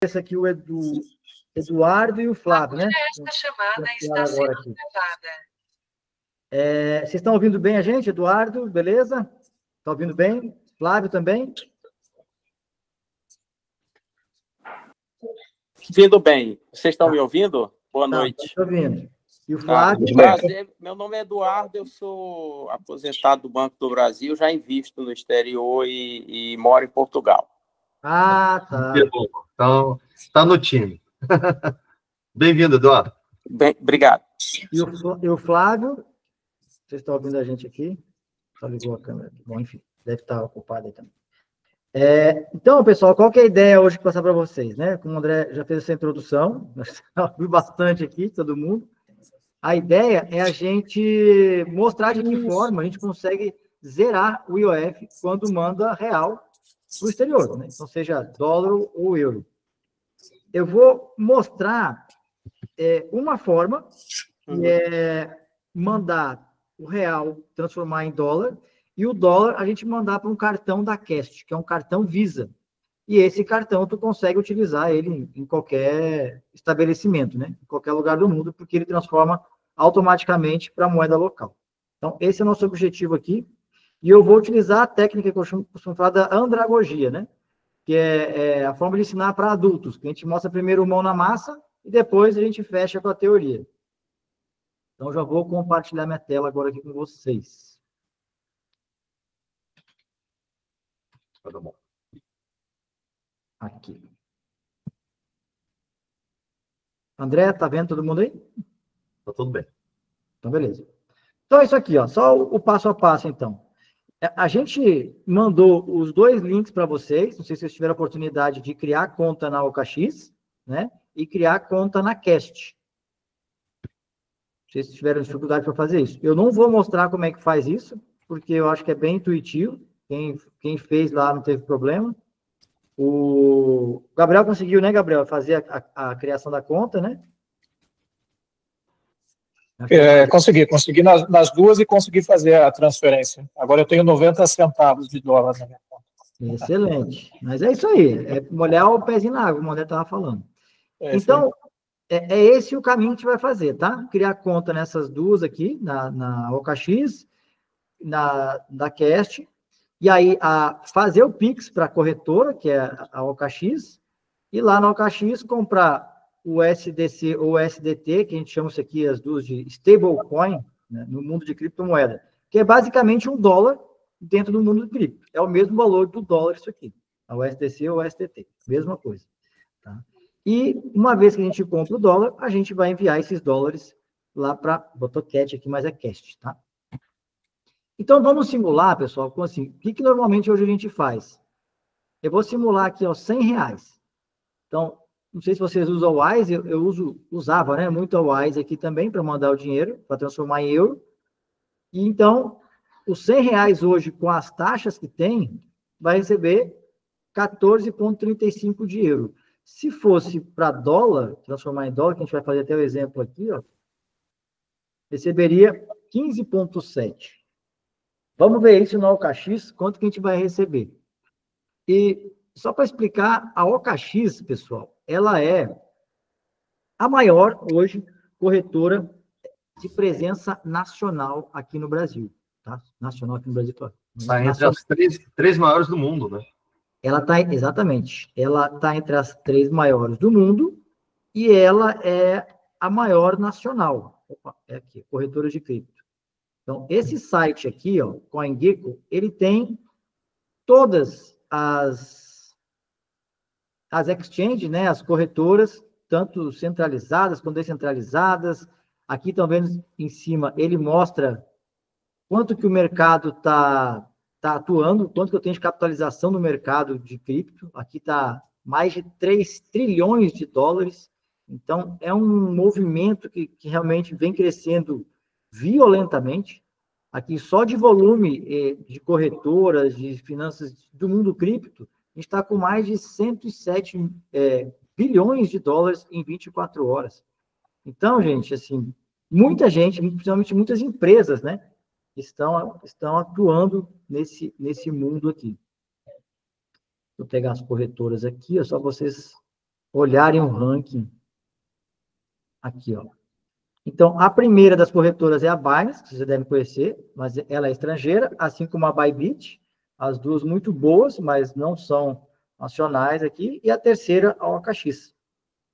esse aqui o Eduardo e o Flávio, né? Esta chamada está sendo gravada. Vocês estão ouvindo bem a gente, Eduardo? Beleza? Está ouvindo bem? Flávio também? Ouvindo bem. Vocês estão me ouvindo? Boa noite. Estou ouvindo. E o Flávio? Prazer. Meu nome é Eduardo, eu sou aposentado do Banco do Brasil, já invisto no exterior e moro em Portugal. Ah, tá. Então, está no time. Bem-vindo, Eduardo. Bem, obrigado. E o Flávio? Vocês estão ouvindo a gente aqui? Só ligou a câmera. Bom, enfim, deve estar ocupado aí também. Então, pessoal, qual que é a ideia hoje que passar para vocês, né? Como o André já fez essa introdução, ouviu bastante aqui, todo mundo. A ideia é a gente mostrar de que forma a gente consegue zerar o IOF quando manda real para o exterior, né? Então, seja dólar ou euro. Eu vou mostrar uma forma, que é mandar o real transformar em dólar, e o dólar a gente mandar para um cartão da Cast, que é um cartão Visa. E esse cartão tu consegue utilizar ele em qualquer estabelecimento, né? Em qualquer lugar do mundo, porque ele transforma automaticamente para a moeda local. Então, esse é o nosso objetivo aqui. E eu vou utilizar a técnica que eu costumo falar da andragogia, né? Que é a forma de ensinar para adultos, que a gente mostra primeiro mão na massa e depois a gente fecha com a teoria. Então, já vou compartilhar minha tela agora aqui com vocês. Tá bom. Aqui. André, tá vendo todo mundo aí? Tá tudo bem. Então, beleza. Então, é isso aqui, ó. Só o passo a passo, então. A gente mandou os dois links para vocês. Não sei se vocês tiveram a oportunidade de criar conta na OKX, né? E criar conta na Cast. Não sei se tiveram dificuldade para fazer isso. Eu não vou mostrar como é que faz isso, porque eu acho que é bem intuitivo. Quem fez lá não teve problema. O Gabriel conseguiu, né, Gabriel, fazer a criação da conta, né? Consegui nas duas e consegui fazer a transferência. Agora eu tenho 90 centavos de dólar na minha conta. Excelente. Mas é isso aí. É molhar o pezinho na água, como o André estava falando. Então, é esse o caminho que a gente vai fazer, tá? Criar conta nessas duas aqui, na OKX, da Cast, e aí fazer o Pix para a corretora, que é a OKX, e lá na OKX comprar o SDC ou o SDT, que a gente chama isso aqui as duas de stablecoin, né, no mundo de criptomoeda, que é basicamente um dólar dentro do mundo de cripto. É o mesmo valor do dólar isso aqui, o SDC ou o SDT, mesma coisa. Tá? E uma vez que a gente compra o dólar, a gente vai enviar esses dólares lá para, botou cat aqui, mas é cast, tá? Então, vamos simular, pessoal, com assim, o que normalmente hoje a gente faz? Eu vou simular aqui, ó, R$100. Então, não sei se vocês usam o Wise, eu usava, né, muito o Wise aqui também para mandar o dinheiro, para transformar em euro. E então, os R$100 hoje, com as taxas que tem, vai receber 14,35 de euro. Se fosse para dólar, transformar em dólar, que a gente vai fazer até o exemplo aqui, ó, receberia 15,7. Vamos ver isso na OKX, quanto que a gente vai receber. E só para explicar, a OKX, pessoal, ela é a maior, hoje, corretora de presença nacional aqui no Brasil. Tá? Nacional aqui no Brasil. Está entre as três maiores do mundo, né? Ela está, exatamente, ela está entre as 3 maiores do mundo e ela é a maior nacional. Opa, é aqui, corretora de cripto. Então, esse site aqui, ó, CoinGecko, ele tem todas as exchanges, né, as corretoras, tanto centralizadas quanto descentralizadas. Aqui também em cima ele mostra quanto que o mercado está atuando, quanto que eu tenho de capitalização no mercado de cripto. Aqui está mais de 3 trilhões de dólares. Então, é um movimento que realmente vem crescendo violentamente. Aqui, só de volume de corretoras, de finanças do mundo cripto, a gente está com mais de 107 bilhões de dólares em 24 horas. Então, gente, assim, muita gente, principalmente muitas empresas, né, estão atuando nesse mundo aqui. Vou pegar as corretoras aqui, só vocês olharem o ranking aqui, ó. Então, a primeira das corretoras é a Binance, que você deve conhecer, mas ela é estrangeira, assim como a Bybit, as duas muito boas, mas não são nacionais aqui, e a terceira, a OKX.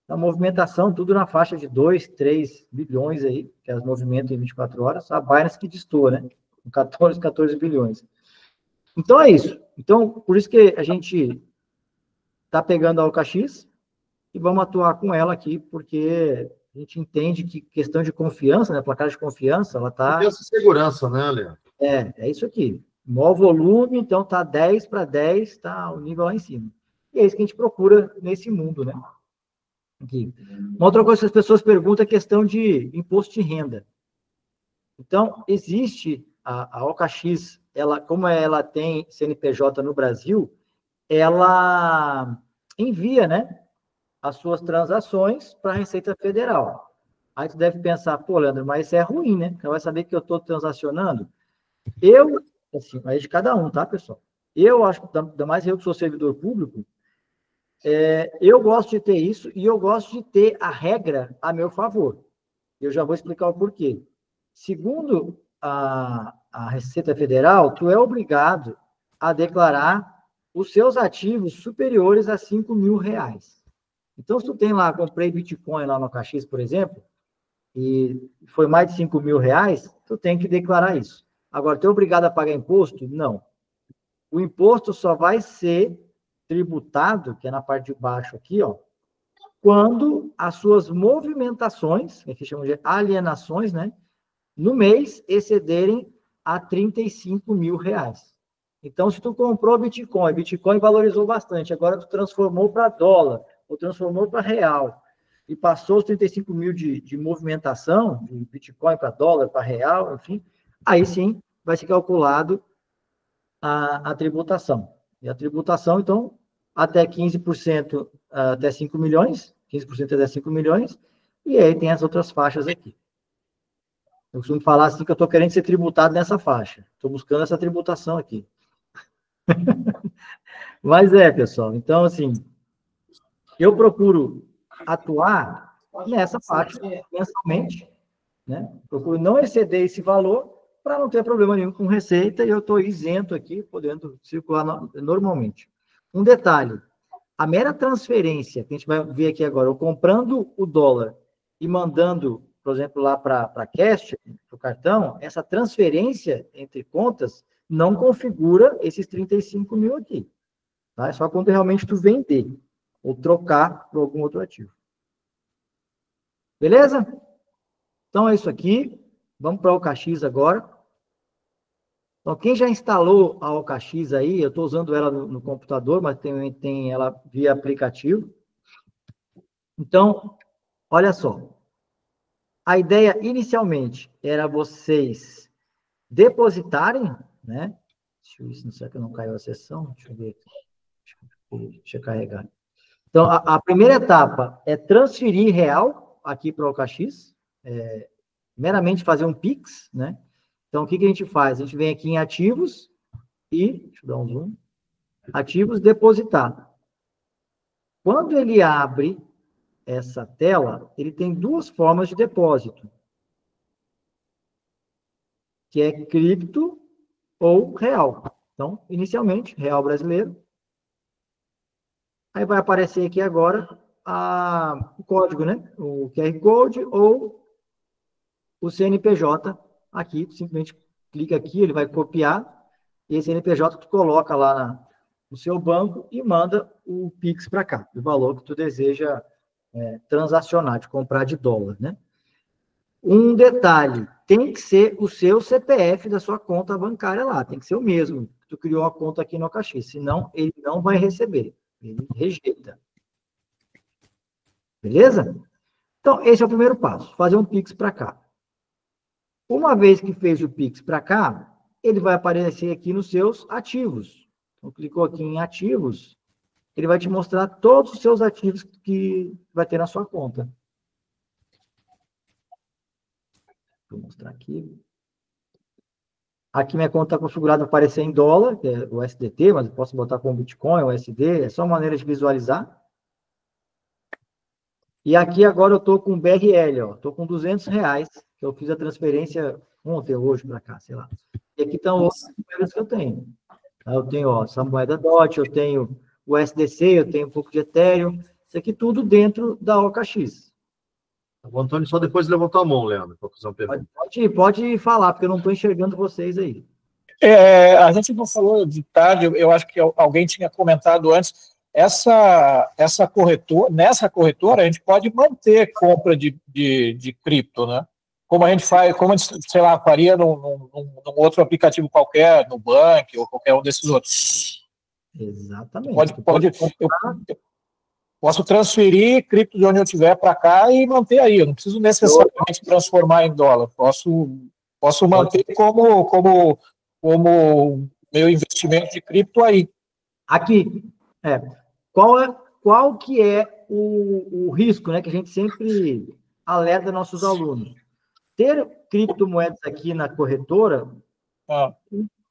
A movimentação, tudo na faixa de 2, 3 bilhões aí, que elas movimentam em 24 horas, a Binance que destoa, né? Com 14 bilhões. Então, é isso. Então, por isso que a gente está pegando a OKX e vamos atuar com ela aqui, porque a gente entende que questão de confiança, né? Placar de confiança, ela está... Confiança e segurança, né, Leandro? É isso aqui. Maior volume, então tá 10 para 10, tá o nível lá em cima. E é isso que a gente procura nesse mundo, né? Aqui. Uma outra coisa que as pessoas perguntam é a questão de imposto de renda. Então, existe a OKX, ela, como ela tem CNPJ no Brasil, ela envia, né, as suas transações para a Receita Federal. Aí tu deve pensar, pô, Leandro, mas isso é ruim, né? Você vai saber que eu estou transacionando? Assim, aí de cada um, tá, pessoal? Eu acho, ainda mais eu que sou servidor público, eu gosto de ter isso e eu gosto de ter a regra a meu favor. Eu já vou explicar o porquê. Segundo a Receita Federal, tu é obrigado a declarar os seus ativos superiores a R$ 5.000. Então, se tu tem lá, comprei Bitcoin lá no OKX, por exemplo, e foi mais de R$ 5.000, tu tem que declarar isso. Agora, tu é obrigado a pagar imposto? Não. O imposto só vai ser tributado, que é na parte de baixo aqui, ó, quando as suas movimentações, que aqui chamam de alienações, né, no mês excederem a R$ 35.000. Então, se tu comprou Bitcoin valorizou bastante, agora tu transformou para dólar, ou transformou para real, e passou os 35 mil de movimentação, de Bitcoin para dólar, para real, enfim, aí sim vai ser calculado a tributação. E a tributação, então, até 15%, até 5 milhões, 15% até 5 milhões, e aí tem as outras faixas aqui. Eu costumo falar assim que eu estou querendo ser tributado nessa faixa. Estou buscando essa tributação aqui. Mas pessoal, então, assim, eu procuro atuar nessa faixa mensalmente, né? Procuro não exceder esse valor para não ter problema nenhum com receita e eu estou isento aqui, podendo circular normalmente. Um detalhe, a mera transferência, que a gente vai ver aqui agora, eu comprando o dólar e mandando, por exemplo, lá para a Cash, para o cartão, essa transferência entre contas não configura esses 35 mil aqui. Tá? É só quando realmente tu vender ou trocar por algum outro ativo. Beleza? Então é isso aqui. Vamos para o OKX agora. Então, quem já instalou a OKX aí, eu estou usando ela no computador, mas tem ela via aplicativo. Então, olha só. A ideia inicialmente era vocês depositarem, né? Deixa eu ver se será que não caiu a sessão. Deixa eu ver aqui. Deixa eu carregar. Então, a primeira etapa é transferir real aqui para o OKX, meramente fazer um Pix, né? Então, o que a gente faz? A gente vem aqui em ativos e, deixa eu dar um zoom, ativos, depositar. Quando ele abre essa tela, ele tem duas formas de depósito, que é cripto ou real. Então, inicialmente, real brasileiro. Aí vai aparecer aqui agora o código, né? O QR Code ou o CNPJ aqui, simplesmente clica aqui, ele vai copiar, e esse CNPJ tu coloca lá no seu banco e manda o Pix para cá, o valor que tu deseja transacionar, de comprar de dólar, né? Um detalhe, tem que ser o seu CPF da sua conta bancária lá, tem que ser o mesmo. Tu criou a conta aqui no OKX, senão ele não vai receber, ele rejeita. Beleza? Então, esse é o primeiro passo, fazer um Pix para cá. Uma vez que fez o Pix para cá, ele vai aparecer aqui nos seus ativos. Então, clicou aqui em ativos, ele vai te mostrar todos os seus ativos que vai ter na sua conta. Vou mostrar aqui. Aqui minha conta está configurada para aparecer em dólar, que é o USDT, mas eu posso botar com Bitcoin, USD, é só uma maneira de visualizar. E aqui agora eu estou com BRL, ó. Estou com R$ 200, que eu fiz a transferência ontem, hoje para cá, sei lá. E aqui estão outras moedas que eu tenho. Eu tenho, ó, essa moeda DOT, eu tenho o SDC, eu tenho um pouco de Ethereum. Isso aqui tudo dentro da OKX. O Antônio só depois levantou a mão, Leandro, para fazer uma pergunta. Pode falar, porque eu não estou enxergando vocês aí. A gente não falou de tarde, eu acho que alguém tinha comentado antes. Nessa corretora, a gente pode manter compra de cripto, né? Como a gente faz, como a gente, sei lá, faria num outro aplicativo qualquer, no Bank ou qualquer um desses outros. Exatamente. Eu posso transferir cripto de onde eu estiver para cá e manter aí. Eu não preciso necessariamente transformar em dólar. Posso manter como meu investimento de cripto aí. Aqui, qual que é o risco, né, que a gente sempre alerta nossos alunos? Ter criptomoedas aqui na corretora,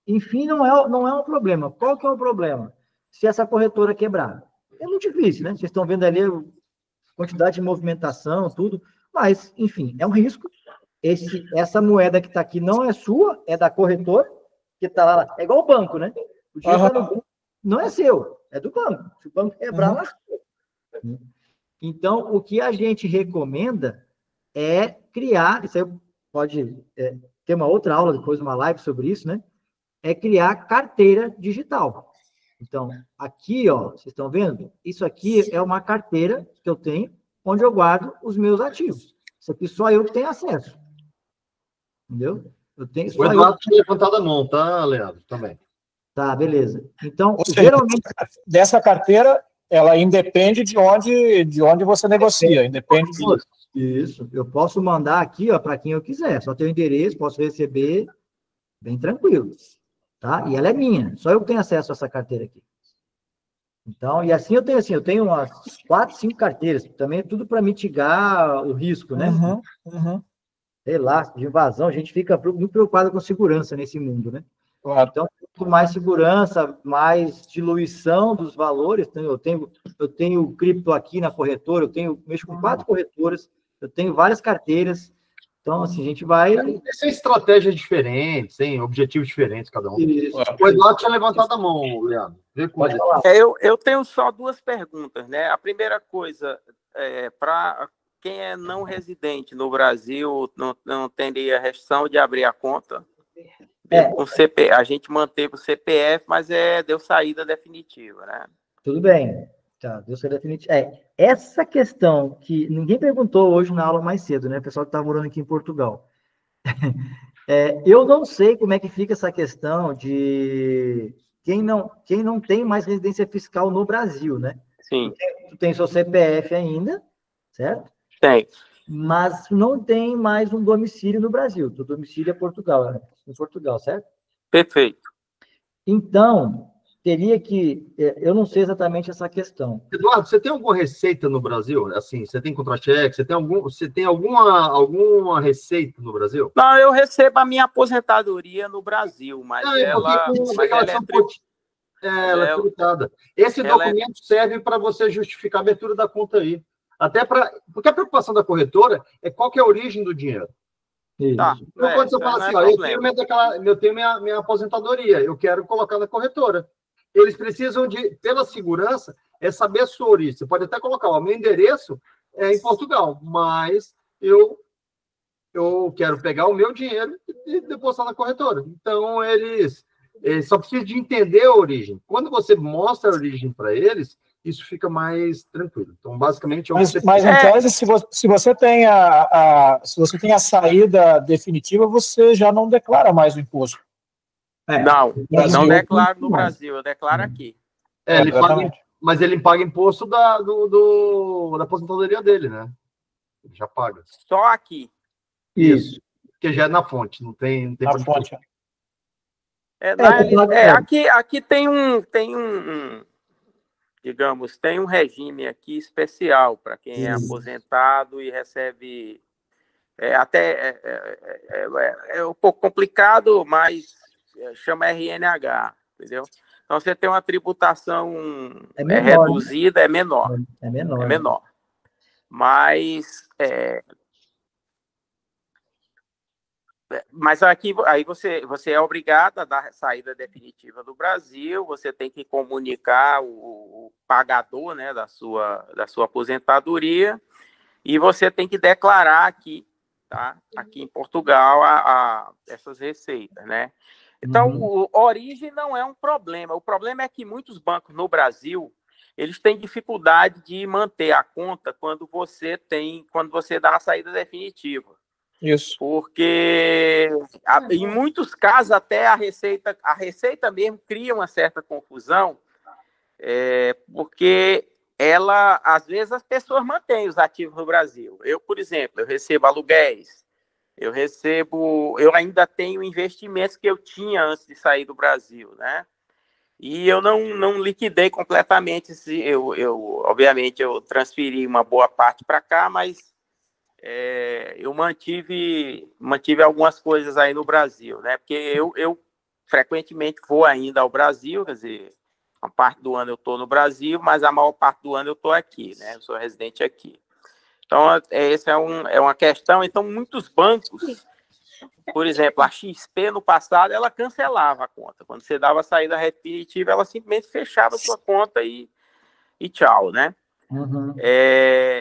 enfim, não é um problema. Qual que é o problema? Se essa corretora quebrar. É muito difícil, né? Vocês estão vendo ali a quantidade de movimentação, tudo, mas, enfim, é um risco. Essa moeda que está aqui não é sua, é da corretora, que está lá. É igual o banco, né? O dinheiro está no banco, não é seu, é do banco. Se o banco quebrar, lascou. Então, o que a gente recomenda é criar, isso aí pode ter uma outra aula, depois uma live sobre isso, né? É criar carteira digital. Então, aqui, ó, vocês estão vendo? Isso aqui é uma carteira que eu tenho, onde eu guardo os meus ativos. Isso aqui só eu que tenho acesso. Entendeu? O Eduardo tinha levantado a mão, tá, Leandro? Também. Tá, beleza. Então, geralmente, dessa carteira, ela independe de onde você negocia. Independe disso. Isso. Eu posso mandar aqui, ó, para quem eu quiser. Só tem o endereço, posso receber bem tranquilo. Tá? E ela é minha. Só eu tenho acesso a essa carteira aqui. Então, e assim eu tenho umas 4, 5 carteiras. Também é tudo para mitigar o risco, né? Sei lá, de invasão. A gente fica muito preocupado com segurança nesse mundo, né? Claro. Então, com mais segurança, mais diluição dos valores. Então, eu tenho cripto aqui na corretora, mexo com 4 corretoras, eu tenho várias carteiras. Então, assim, a gente vai... São estratégias diferentes, tem objetivos diferentes cada um. Isso. O Eduardo tinha levantado a mão, Leandro. Pode falar. Eu tenho só 2 perguntas, né? A primeira coisa, para quem é não residente no Brasil, não teria restrição de abrir a conta? A gente manteve o CPF, mas deu saída definitiva, né? Tudo bem. Tá, deu saída definitiva. Essa questão que ninguém perguntou hoje na aula mais cedo, né? O pessoal que está morando aqui em Portugal. Eu não sei como é que fica essa questão de quem não tem mais residência fiscal no Brasil, né? Sim. Tu tem seu CPF ainda, certo? Tem. Mas não tem mais um domicílio no Brasil. O domicílio é Portugal, né? Em Portugal, certo? Perfeito. Então, teria que... Eu não sei exatamente essa questão. Eduardo, você tem alguma receita no Brasil? Assim, você tem contra-cheque? Você tem alguma receita no Brasil? Não, eu recebo a minha aposentadoria no Brasil, mas ela é tributada. Esse documento serve para você justificar a abertura da conta aí. Porque a preocupação da corretora é qual que é a origem do dinheiro. Tá, então, quando você fala assim, eu tenho minha aposentadoria, eu quero colocar na corretora. Eles precisam pela segurança, saber a sua origem. Você pode até colocar, o meu endereço é em Portugal, mas eu quero pegar o meu dinheiro e depositar na corretora. Então, eles só precisam de entender a origem. Quando você mostra a origem para eles, isso fica mais tranquilo. Então, basicamente... Mas em tese, se você tem se você tem a saída definitiva, você já não declara mais o imposto. Não declaro no Brasil, eu declaro aqui. Mas ele paga imposto da aposentadoria dele, né? Ele já paga. Só aqui. Isso. Porque já é na fonte, não tem na fonte. Aqui tem digamos, tem um regime aqui especial para quem é aposentado e recebe... É um pouco complicado, mas chama RNH, entendeu? Então, você tem uma tributação reduzida, é menor. É menor. Mas aqui aí você é obrigado a dar saída definitiva do Brasil, você tem que comunicar o pagador, né, da sua aposentadoria, e você tem que declarar aqui, tá, aqui em Portugal essas receitas, né? Então, a origem não é um problema. O problema é que muitos bancos no Brasil, eles têm dificuldade de manter a conta quando você dá a saída definitiva. Isso. Porque, em muitos casos, até a Receita mesmo cria uma certa confusão, porque às vezes, as pessoas mantêm os ativos no Brasil. Eu, por exemplo, eu recebo aluguéis, eu ainda tenho investimentos que eu tinha antes de sair do Brasil, né? E eu não liquidei completamente, obviamente, eu transferi uma boa parte para cá, mas eu mantive algumas coisas aí no Brasil, né? Porque eu frequentemente vou ainda ao Brasil, quer dizer, uma parte do ano eu estou no Brasil, mas a maior parte do ano eu estou aqui, né? Eu sou residente aqui. Então, essa é uma questão. Então, muitos bancos, por exemplo, a XP no passado, ela cancelava a conta. Quando você dava a saída definitiva, ela simplesmente fechava a sua conta e tchau, né?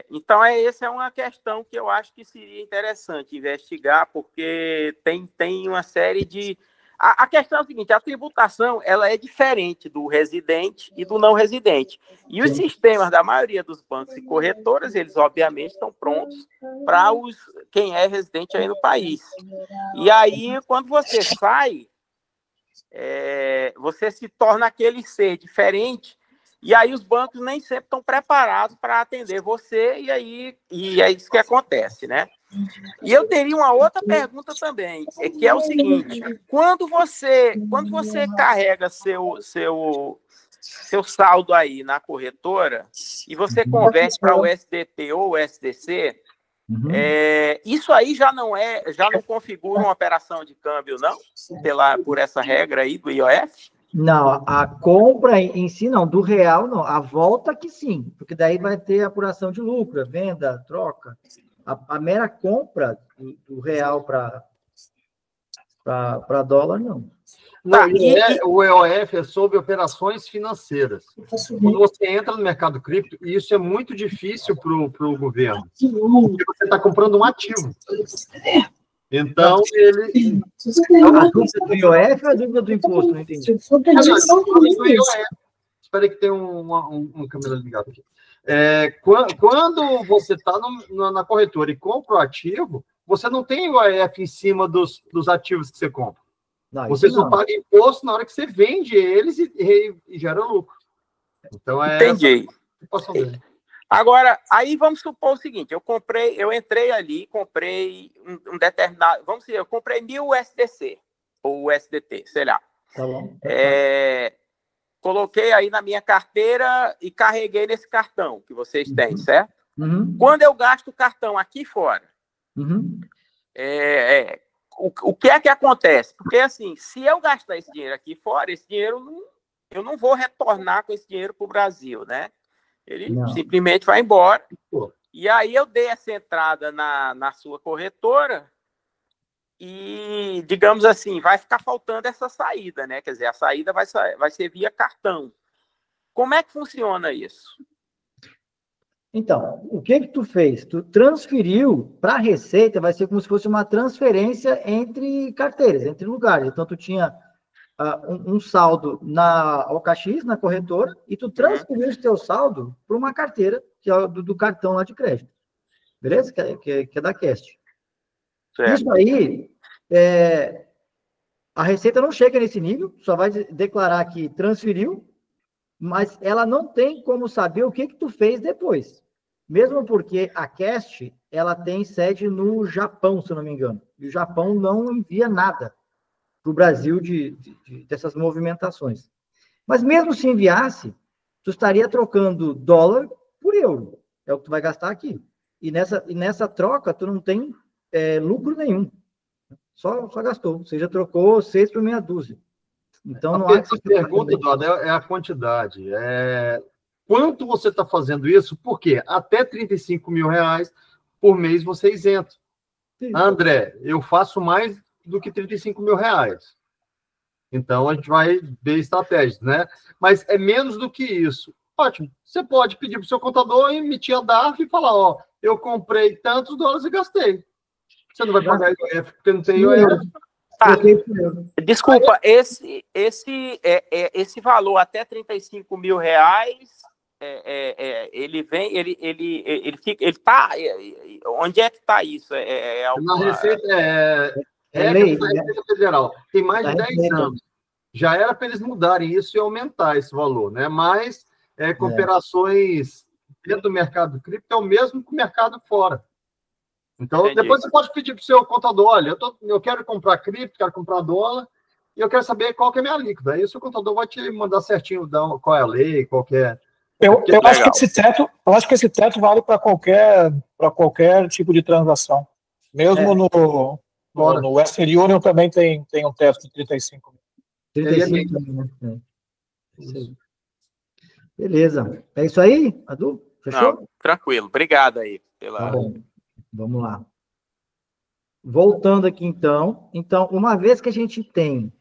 Então, essa é uma questão que eu acho que seria interessante investigar, porque tem uma série de... A questão é a seguinte, a tributação ela é diferente do residente e do não residente. E os sistemas da maioria dos bancos e corretoras, eles obviamente estão prontos para quem é residente aí no país. E aí, quando você sai, você se torna aquele ser diferente. E aí os bancos nem sempre estão preparados para atender você, e é isso que acontece, né? E eu teria uma outra pergunta também, que é o seguinte: quando você carrega seu saldo aí na corretora e você converte para o USDT ou o USDC, isso aí já não configura uma operação de câmbio, não? Por essa regra aí do IOF? Não, a compra em si não, do real não, a volta que sim, porque daí vai ter apuração de lucro, venda, troca. A mera compra do real para dólar, não. Não, o EOF é sobre operações financeiras. Quando você entra no mercado cripto, isso é muito difícil para o governo, porque você está comprando um ativo. Então, ele... A dúvida do IOF ou a dúvida do imposto? Não entendi. Espera aí que tem uma câmera ligada aqui. Quando você está na corretora e compra o ativo, você não tem o IOF em cima dos ativos que você compra. Não, você só paga imposto na hora que você vende eles e gera lucro. Então, entendi. Agora, aí vamos supor o seguinte, eu entrei ali, comprei um determinado, vamos dizer, eu comprei 1000 USDC, ou USDT, sei lá. Tá bom. Coloquei aí na minha carteira e carreguei nesse cartão que vocês têm, certo? Quando eu gasto o cartão aqui fora, o que é que acontece? Porque, assim, se eu gastar esse dinheiro aqui fora, esse dinheiro, eu não vou retornar com esse dinheiro para o Brasil, né? Ele simplesmente vai embora. E aí eu dei essa entrada na sua corretora e, digamos assim, vai ficar faltando essa saída, né? Quer dizer, a saída vai ser via cartão. Como é que funciona isso? Então, o que tu fez? Tu transferiu para a Receita, vai ser como se fosse uma transferência entre carteiras, entre lugares. Então, tu tinha um saldo na OKX, na corretora, e tu transferiu esse teu saldo para uma carteira, que é do cartão lá de crédito. Beleza? Que é da Cast. Certo. Isso aí, a Receita não chega nesse nível, só vai declarar que transferiu, mas ela não tem como saber o que tu fez depois. Mesmo porque a Cast, ela tem sede no Japão, se eu não me engano. E o Japão não envia nada para o Brasil dessas movimentações. Mas mesmo se enviasse, tu estaria trocando dólar por euro. É o que tu vai gastar aqui. E nessa troca, tu não tem lucro nenhum. Só gastou. Você já trocou 6 por meia dúzia. Então, não há que... A pergunta, Eduardo, é a quantidade. quanto você está fazendo isso, porque até 35 mil reais por mês você é isento. André, eu faço mais do que 35 mil reais. Então, a gente vai ver estratégias, né? Mas é menos do que isso. Ótimo. Você pode pedir para o seu contador emitir a DARF e falar, ó, eu comprei tantos dólares e gastei. Você não vai pagar IOF porque não tem IOF. Tá. Desculpa, esse valor até 35 mil reais, ele vem, ele fica, ele tá, onde é que está isso? Na Receita, lei, da Receita Federal. Tem mais de 10 anos. Já era para eles mudarem isso e aumentar esse valor, né? Mas com operações dentro do mercado cripto é o mesmo que o mercado fora. Então, entendi. Depois você pode pedir para o seu contador, olha, eu quero comprar cripto, quero comprar dólar, e eu quero saber qual que é a minha alíquota. Aí o seu contador vai te mandar certinho qual é a lei, qual que é... Eu acho que esse teto vale para qualquer tipo de transação. Mesmo no Western Union também tem um teto de 35 mil. 35 mil, né? Isso. Beleza. É isso aí, Adu? Fechou? Não, tranquilo. Obrigado aí. Tá bom. Vamos lá. Voltando aqui, então. Então, uma vez que a gente tem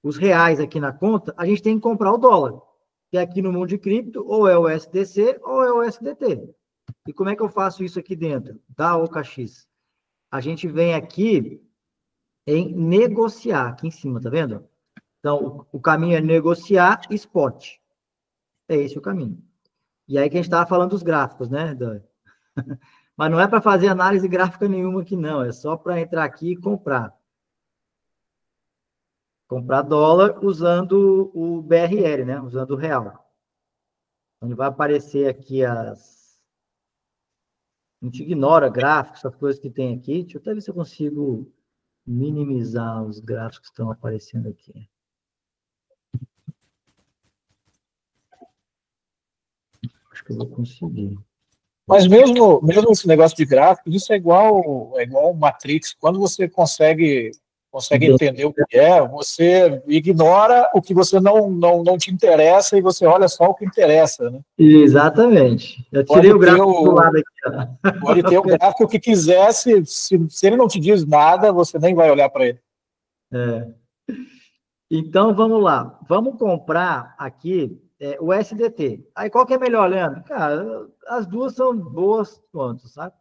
os reais aqui na conta, a gente tem que comprar o dólar. Que aqui no mundo de cripto, ou é o USDC ou é o USDT. E como é que eu faço isso aqui dentro da OKX? A gente vem aqui em negociar, aqui em cima, tá vendo? Então, o caminho é negociar spot. É esse o caminho. E aí que a gente estava falando dos gráficos, né, Dan? Mas não é para fazer análise gráfica nenhuma aqui, não. É só para entrar aqui e comprar. Comprar dólar usando o BRL, né? Usando o real. Onde vai aparecer aqui as... A gente ignora gráficos, as coisas que tem aqui. Deixa eu até ver se eu consigo minimizar os gráficos que estão aparecendo aqui. Acho que eu vou conseguir. Mas mesmo esse negócio de gráficos, isso é igual Matrix. Quando você consegue entender o que você ignora o que você não te interessa e você olha só o que interessa, né? Exatamente. Eu tirei o gráfico do lado aqui. Pode ter o gráfico que quisesse, se ele não te diz nada, você nem vai olhar para ele. Então, vamos lá. Vamos comprar aqui o SDT. Aí, qual que é melhor, Leandro? Cara, as duas são boas quanto, sabe?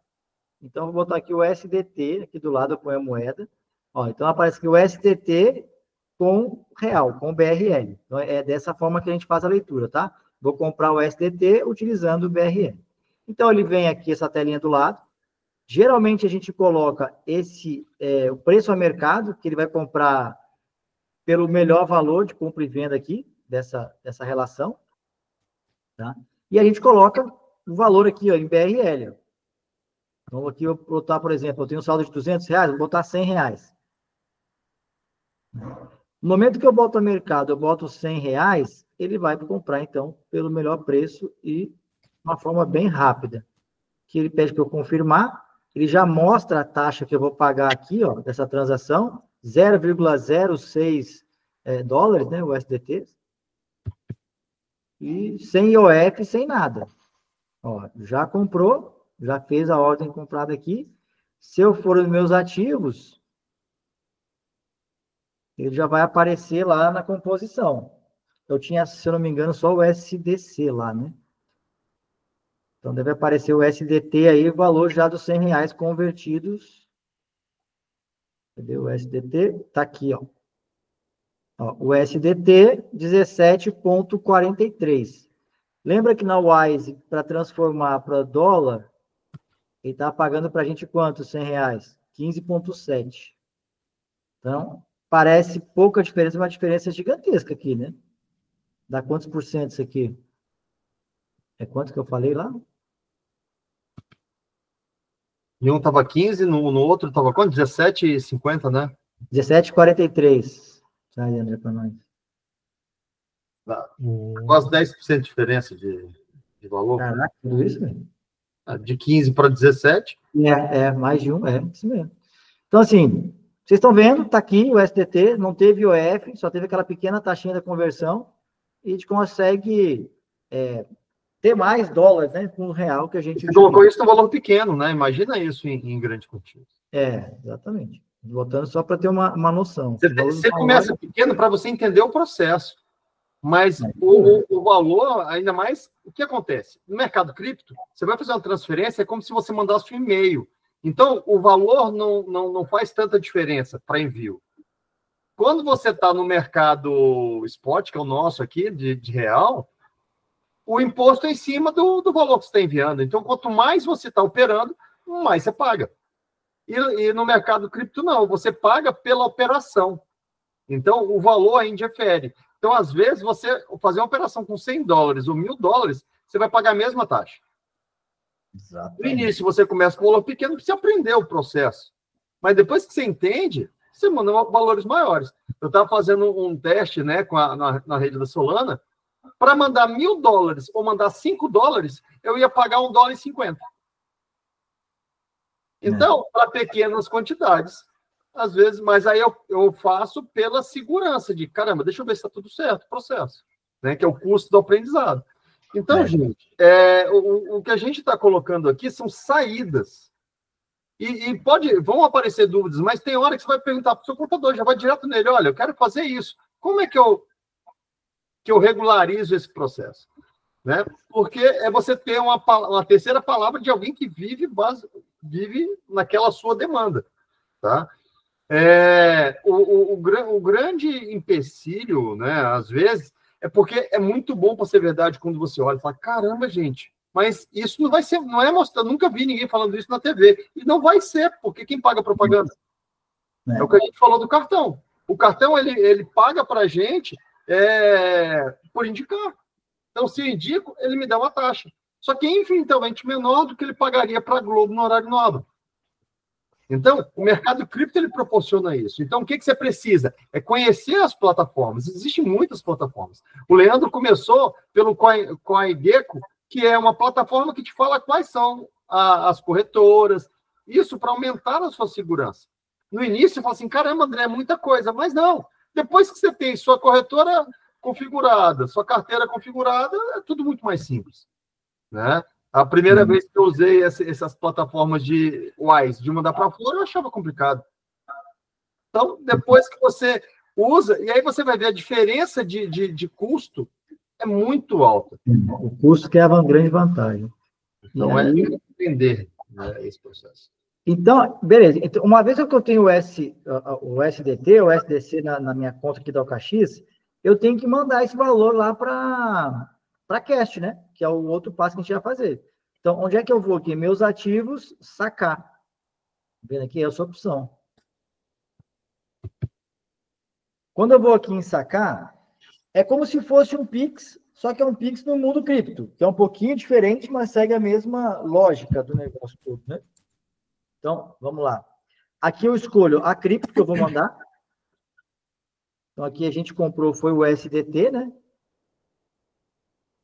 Então, vou botar aqui o SDT, aqui do lado eu ponho a moeda. Ó, então, aparece aqui o SDT com real, com BRL. Então, é dessa forma que a gente faz a leitura, tá? Vou comprar o SDT utilizando o BRL. Então, ele vem aqui, essa telinha do lado. Geralmente, a gente coloca o preço a mercado, que ele vai comprar pelo melhor valor de compra e venda aqui, dessa relação, tá? E a gente coloca o valor aqui, ó, em BRL. Ó. Então, aqui eu vou botar, por exemplo, eu tenho um saldo de R$200, vou botar R$100. No momento que eu boto a mercado, eu boto R$100, ele vai comprar, então, pelo melhor preço e de uma forma bem rápida. Que ele pede para eu confirmar, ele já mostra a taxa que eu vou pagar aqui, ó, dessa transação, 0,06 dólares, né, o USDT, e sem IOF, sem nada. Ó, já comprou, já fez a ordem comprada aqui. Se eu for nos meus ativos, ele já vai aparecer lá na composição. Eu tinha, se eu não me engano, só o SDC lá, né? Então, deve aparecer o SDT aí, o valor já dos R$100 convertidos. Cadê o SDT? Tá aqui, ó. O SDT, 17,43. Lembra que na Wise, para transformar para dólar, ele está pagando para a gente quanto, R$100? 15,7. Então, parece pouca diferença, mas a diferença é gigantesca aqui, né? Dá quantos por cento isso aqui? É quanto que eu falei lá? E um estava 15, no outro estava quanto? 17,50, né? 17,43. Sai, André, para nós. Quase 10% de diferença de valor. Caraca, tudo isso, velho? De 15 para 17. Mais de um, isso mesmo. Então, assim, vocês estão vendo, tá aqui o SDT, não teve IOF, só teve aquela pequena taxinha da conversão. e a gente consegue ter mais dólares, né, com o real que a gente... Você colocou isso no valor pequeno, né? Imagina isso em grande quantia. Exatamente. Voltando só para ter uma noção. Você começa pequeno para você entender o processo. Mas o valor, ainda mais, o que acontece? No mercado cripto, você vai fazer uma transferência, é como se você mandasse um e-mail. Então, o valor não faz tanta diferença para envio. Quando você está no mercado spot, que é o nosso aqui, de real, o imposto é em cima do valor que você está enviando. Então, quanto mais você está operando, mais você paga. E no mercado cripto, não. Você paga pela operação. Então, o valor ainda difere. Então, às vezes, você fazer uma operação com $100 ou $1.000, você vai pagar a mesma taxa. Exatamente. No início, você começa com valor pequeno, para você aprender o processo. Mas depois que você entende, você manda valores maiores. Eu estava fazendo um teste, né, na rede da Solana. Para mandar $1.000 ou mandar $5, eu ia pagar $1,50. Então, para pequenas quantidades, às vezes, mas aí eu faço pela segurança de, caramba, deixa eu ver se está tudo certo, o processo, né, que é o custo do aprendizado. Então, gente, o que a gente está colocando aqui são saídas. E vão aparecer dúvidas, mas tem hora que você vai perguntar para o seu computador, já vai direto nele, olha, eu quero fazer isso. Como é que eu regularizo esse processo? Né? Porque é você ter uma terceira palavra de alguém que vive naquela sua demanda. Tá? O grande empecilho, né, às vezes, é porque é muito bom para ser verdade quando você olha e fala, caramba, gente, mas isso não vai ser, não é mostrado, nunca vi ninguém falando isso na TV. E não vai ser, porque quem paga propaganda? É o que a gente falou do cartão. O cartão, ele paga para a gente por indicar. Então, se eu indico, ele me dá uma taxa. Só que é infinitamente menor do que ele pagaria para a Globo no horário nobre. Então, o mercado cripto, ele proporciona isso. Então, o que você precisa? É conhecer as plataformas. Existem muitas plataformas. O Leandro começou pelo CoinGecko, que é uma plataforma que te fala quais são as corretoras. Isso para aumentar a sua segurança. No início, você fala assim, caramba, André, é muita coisa. Mas não. Depois que você tem sua corretora configurada, sua carteira configurada, é tudo muito mais simples. Né? A primeira vez que eu usei essas plataformas de Wise, de mandar para fora, eu achava complicado. Então, depois que você usa, e aí você vai ver a diferença de custo é muito alta. O custo que é a grande vantagem. Então, é entender, né, esse processo. Então, beleza. Então, uma vez que eu tenho o SDT, o SDC na minha conta aqui da OKX, eu tenho que mandar esse valor lá para Cast, né? Que é o outro passo que a gente vai fazer. Então, onde é que eu vou aqui? Meus ativos, sacar. Vendo aqui essa opção. Quando eu vou aqui em sacar, é como se fosse um Pix, só que é um Pix no mundo cripto, que é um pouquinho diferente, mas segue a mesma lógica do negócio todo, né? Então, vamos lá. Aqui eu escolho a cripto que eu vou mandar. Então, aqui a gente comprou, foi o SDT, né?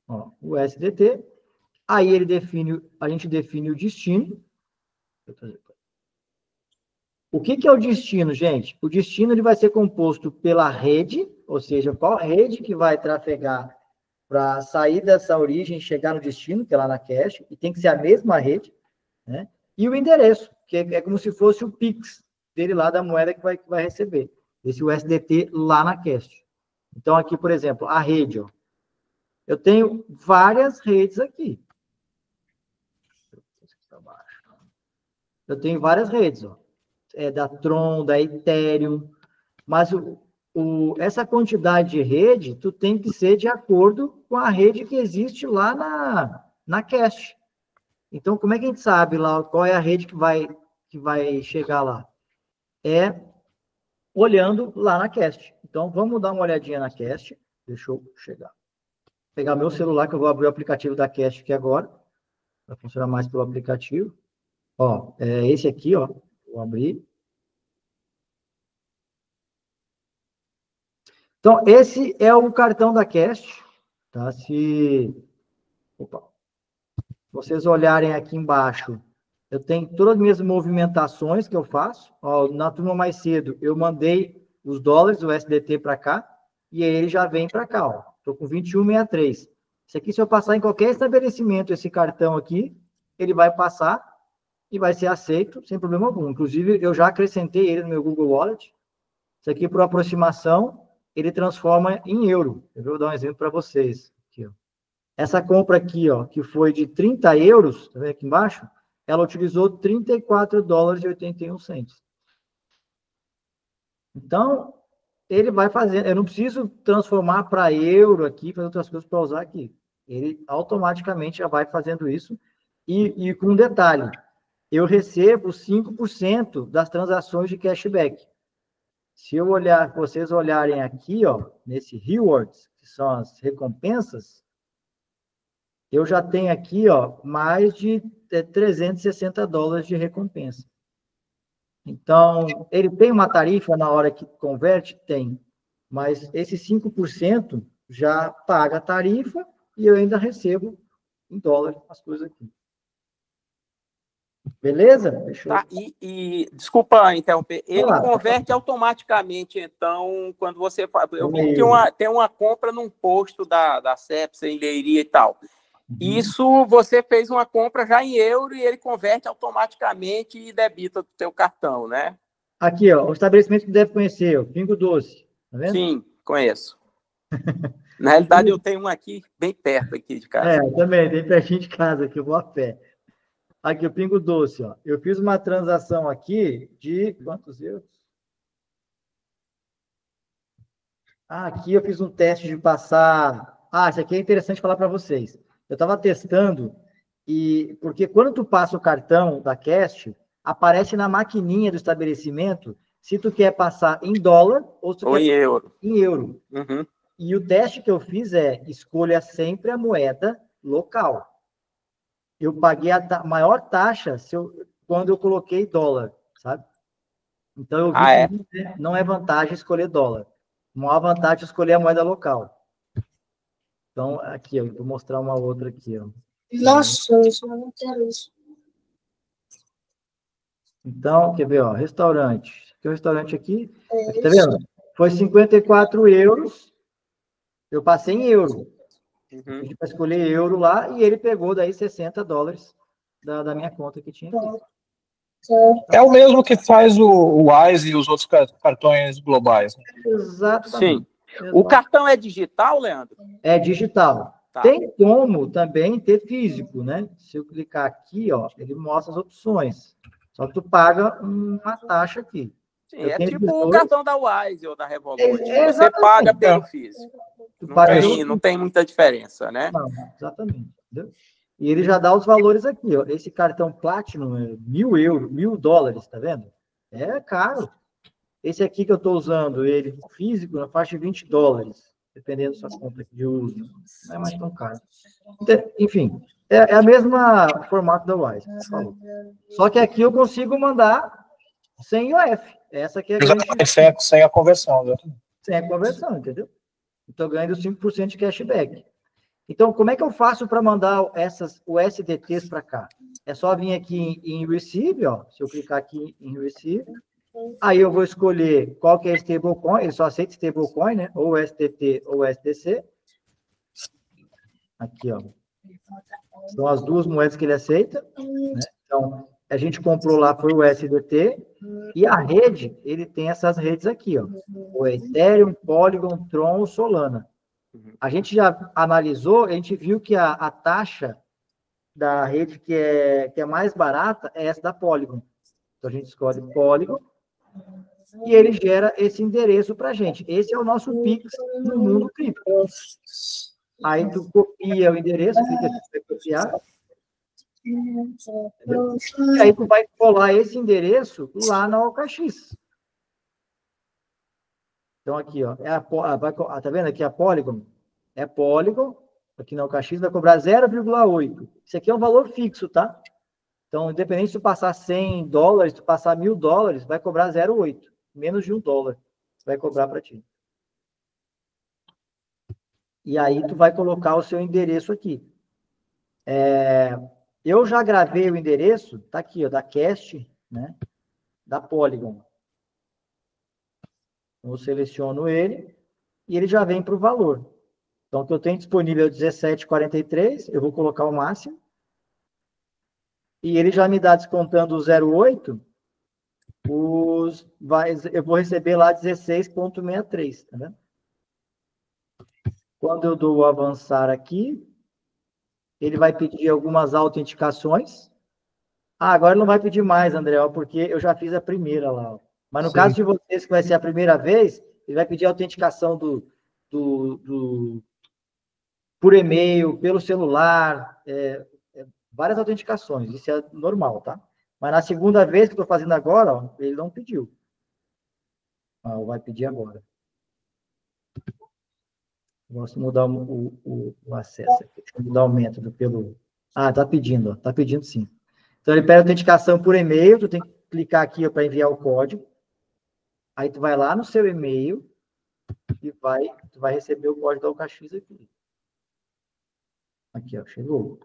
Ó, o SDT. Aí a gente define o destino. O que é o destino, gente? O destino ele vai ser composto pela rede, ou seja, qual rede que vai trafegar para sair dessa origem e chegar no destino, que é lá na cache, e tem que ser a mesma rede, né? E o endereço, que é como se fosse o Pix dele lá da moeda que vai receber. Esse USDT lá na cache. Então, aqui, por exemplo, a rede, ó. Eu tenho várias redes aqui. Eu tenho várias redes, ó. Da Tron, da Ethereum, mas essa quantidade de rede, tu tem que ser de acordo com a rede que existe lá na cache. Então, como é que a gente sabe lá qual é a rede que vai chegar lá? É olhando lá na cache. Então, vamos dar uma olhadinha na cache. Deixa eu pegar meu celular, que eu vou abrir o aplicativo da cache aqui agora. Vai funcionar mais pelo aplicativo. Ó, esse aqui, ó. Vou abrir. Então, esse é o cartão da cache. Tá? Se vocês olharem aqui embaixo, eu tenho todas as minhas movimentações que eu faço. Ó, na turma mais cedo, eu mandei os dólares, o SDT para cá, e aí ele já vem para cá. Ó. Estou com 21,63. Esse aqui, se eu passar em qualquer estabelecimento, esse cartão aqui, ele vai passar e vai ser aceito sem problema algum. Inclusive, eu já acrescentei ele no meu Google Wallet. Isso aqui, por aproximação, ele transforma em euro. Eu vou dar um exemplo para vocês. Aqui, ó. Essa compra aqui, ó, que foi de 30 euros, tá vendo aqui embaixo? Ela utilizou 34 dólares e 81 centos. Então, ele vai fazer. Eu não preciso transformar para euro aqui, fazer outras coisas para usar aqui. Ele automaticamente já vai fazendo isso. E com um detalhe, eu recebo 5% das transações de cashback. Se eu olhar, vocês olharem aqui, ó, nesse rewards, que são as recompensas, eu já tenho aqui, ó, mais de 360 dólares de recompensa. Então, ele tem uma tarifa na hora que converte? Tem. Mas esse 5% já paga a tarifa e eu ainda recebo em dólar as coisas aqui. Beleza? Tá, desculpa interromper, ele converte automaticamente, então, quando você faz. Eu vi que tem uma compra num posto da Cepsa, em Leiria e tal. Isso, você fez uma compra já em euro e ele converte automaticamente e debita do teu cartão, né? Aqui, ó, o estabelecimento que deve conhecer, o Pingo Doce, tá vendo? Sim, conheço. Na realidade, eu tenho um aqui, bem perto aqui de casa. Eu também, tem pertinho de casa, que eu vou a pé. Aqui, o Pingo Doce, ó. Eu fiz uma transação aqui de quantos euros? Aqui eu fiz um teste de passar... isso aqui é interessante falar para vocês. Eu estava testando, porque quando tu passa o cartão da Cast, aparece na maquininha do estabelecimento se tu quer passar em dólar ou se tu quer em euro. Em euro. Uhum. E o teste que eu fiz escolha sempre a moeda local. Eu paguei a maior taxa quando eu coloquei dólar, sabe? Então, eu vi que não é vantagem escolher dólar. A maior vantagem é escolher a moeda local. Então, aqui, eu vou mostrar uma outra aqui. Ó. Nossa, eu não quero isso. Então, quer ver, ó, restaurante. Tem um restaurante aqui, tá vendo? Foi 54 euros, eu passei em euro. A gente vai escolher euro lá, e ele pegou daí 60 dólares da minha conta que tinha aqui. É o mesmo que faz o Wise e os outros cartões globais. Né? Exatamente. Sim. O cartão é digital, Leandro? É digital. Tá. Tem como também ter físico, né? Se eu clicar aqui, ó, ele mostra as opções. Só que tu paga uma taxa aqui. Sim, é tipo o cartão da Wise ou da Revolut. Você Exatamente. paga pelo físico. Não tem muita diferença, né? Não, exatamente. Entendeu? E ele já dá os valores aqui, ó. Esse cartão Platinum é 1.000 euros, 1.000 dólares, tá vendo? É caro. Esse aqui que eu estou usando, ele físico, na faixa de 20 dólares, dependendo da sua compra de uso. Não é mais tão caro. Então, enfim, é a mesma formato da Wise. Só que aqui eu consigo mandar sem IOF. Essa aqui é a grande... sem a conversão. Né? Sem a conversão, entendeu? Estou ganhando 5% de cashback. Então, como é que eu faço para mandar essas USDTs para cá? É só vir aqui em Receive, ó. Se eu clicar aqui em Receive, aí eu vou escolher qual que é stablecoin, ele só aceita stablecoin, né? Ou STT ou SDC. Aqui, ó. São as duas moedas que ele aceita, né? Então, a gente comprou lá, foi o SDT, e a rede, ele tem essas redes aqui, ó. O Ethereum, Polygon, Tron, Solana. A gente já analisou, a gente viu que a taxa da rede que é mais barata é essa da Polygon. Então, a gente escolhe Polygon e ele gera esse endereço para a gente. Esse é o nosso Pix no mundo cripto. Aí tu copia o endereço, clica aqui para copiar. Entendeu? E aí tu vai colar esse endereço lá na OKX. Então, aqui, ó, tá vendo aqui a Polygon? É Polygon, aqui na OKX vai cobrar 0,8. Isso aqui é um valor fixo, tá? Então, independente se tu passar 100 dólares, se tu passar 1.000 dólares, vai cobrar 0,8. Menos de $1 vai cobrar para ti. E aí tu vai colocar o seu endereço aqui. Eu já gravei o endereço, tá aqui, ó, da Cast, né? Da Polygon. Eu seleciono ele e ele já vem para o valor. Então, o que eu tenho disponível é 17,43, eu vou colocar o máximo. E ele já me dá, descontando o 0,8, eu vou receber lá 16,63, tá vendo? Quando eu dou o avançar aqui, ele vai pedir algumas autenticações. Ah, agora ele não vai pedir mais, André, ó, porque eu já fiz a primeira lá. Ó. Mas no caso de vocês, que vai ser a primeira vez, ele vai pedir autenticação por e-mail, pelo celular, várias autenticações. Isso é normal, tá? Mas na segunda vez que eu estou fazendo agora, ó, ele não pediu. Ah, vai pedir agora. Gosto de mudar o acesso aqui. Deixa eu mudar o método pelo... Ah, tá pedindo, ó. Tá pedindo sim. Então, ele pede autenticação por e-mail, tu tem que clicar aqui para enviar o código. Aí, tu vai lá no seu e-mail e tu vai receber o código da UKX aqui. Aqui, ó, chegou.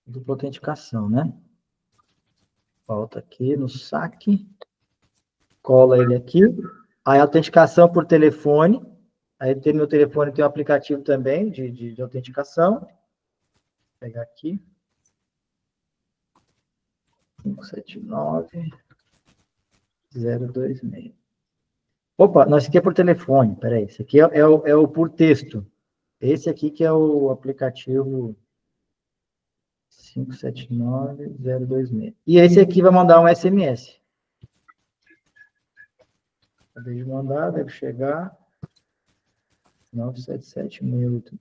Dupla autenticação, né? Volta aqui no saque. Cola ele aqui. Aí, autenticação por telefone. Aí, no meu telefone tem um aplicativo também de autenticação. Vou pegar aqui. 579-026. Opa, não, esse aqui é por telefone. Peraí, esse aqui é o por texto. Esse aqui que é o aplicativo 579-026. E esse aqui vai mandar um SMS. Acabei de mandar, deve chegar. 97768.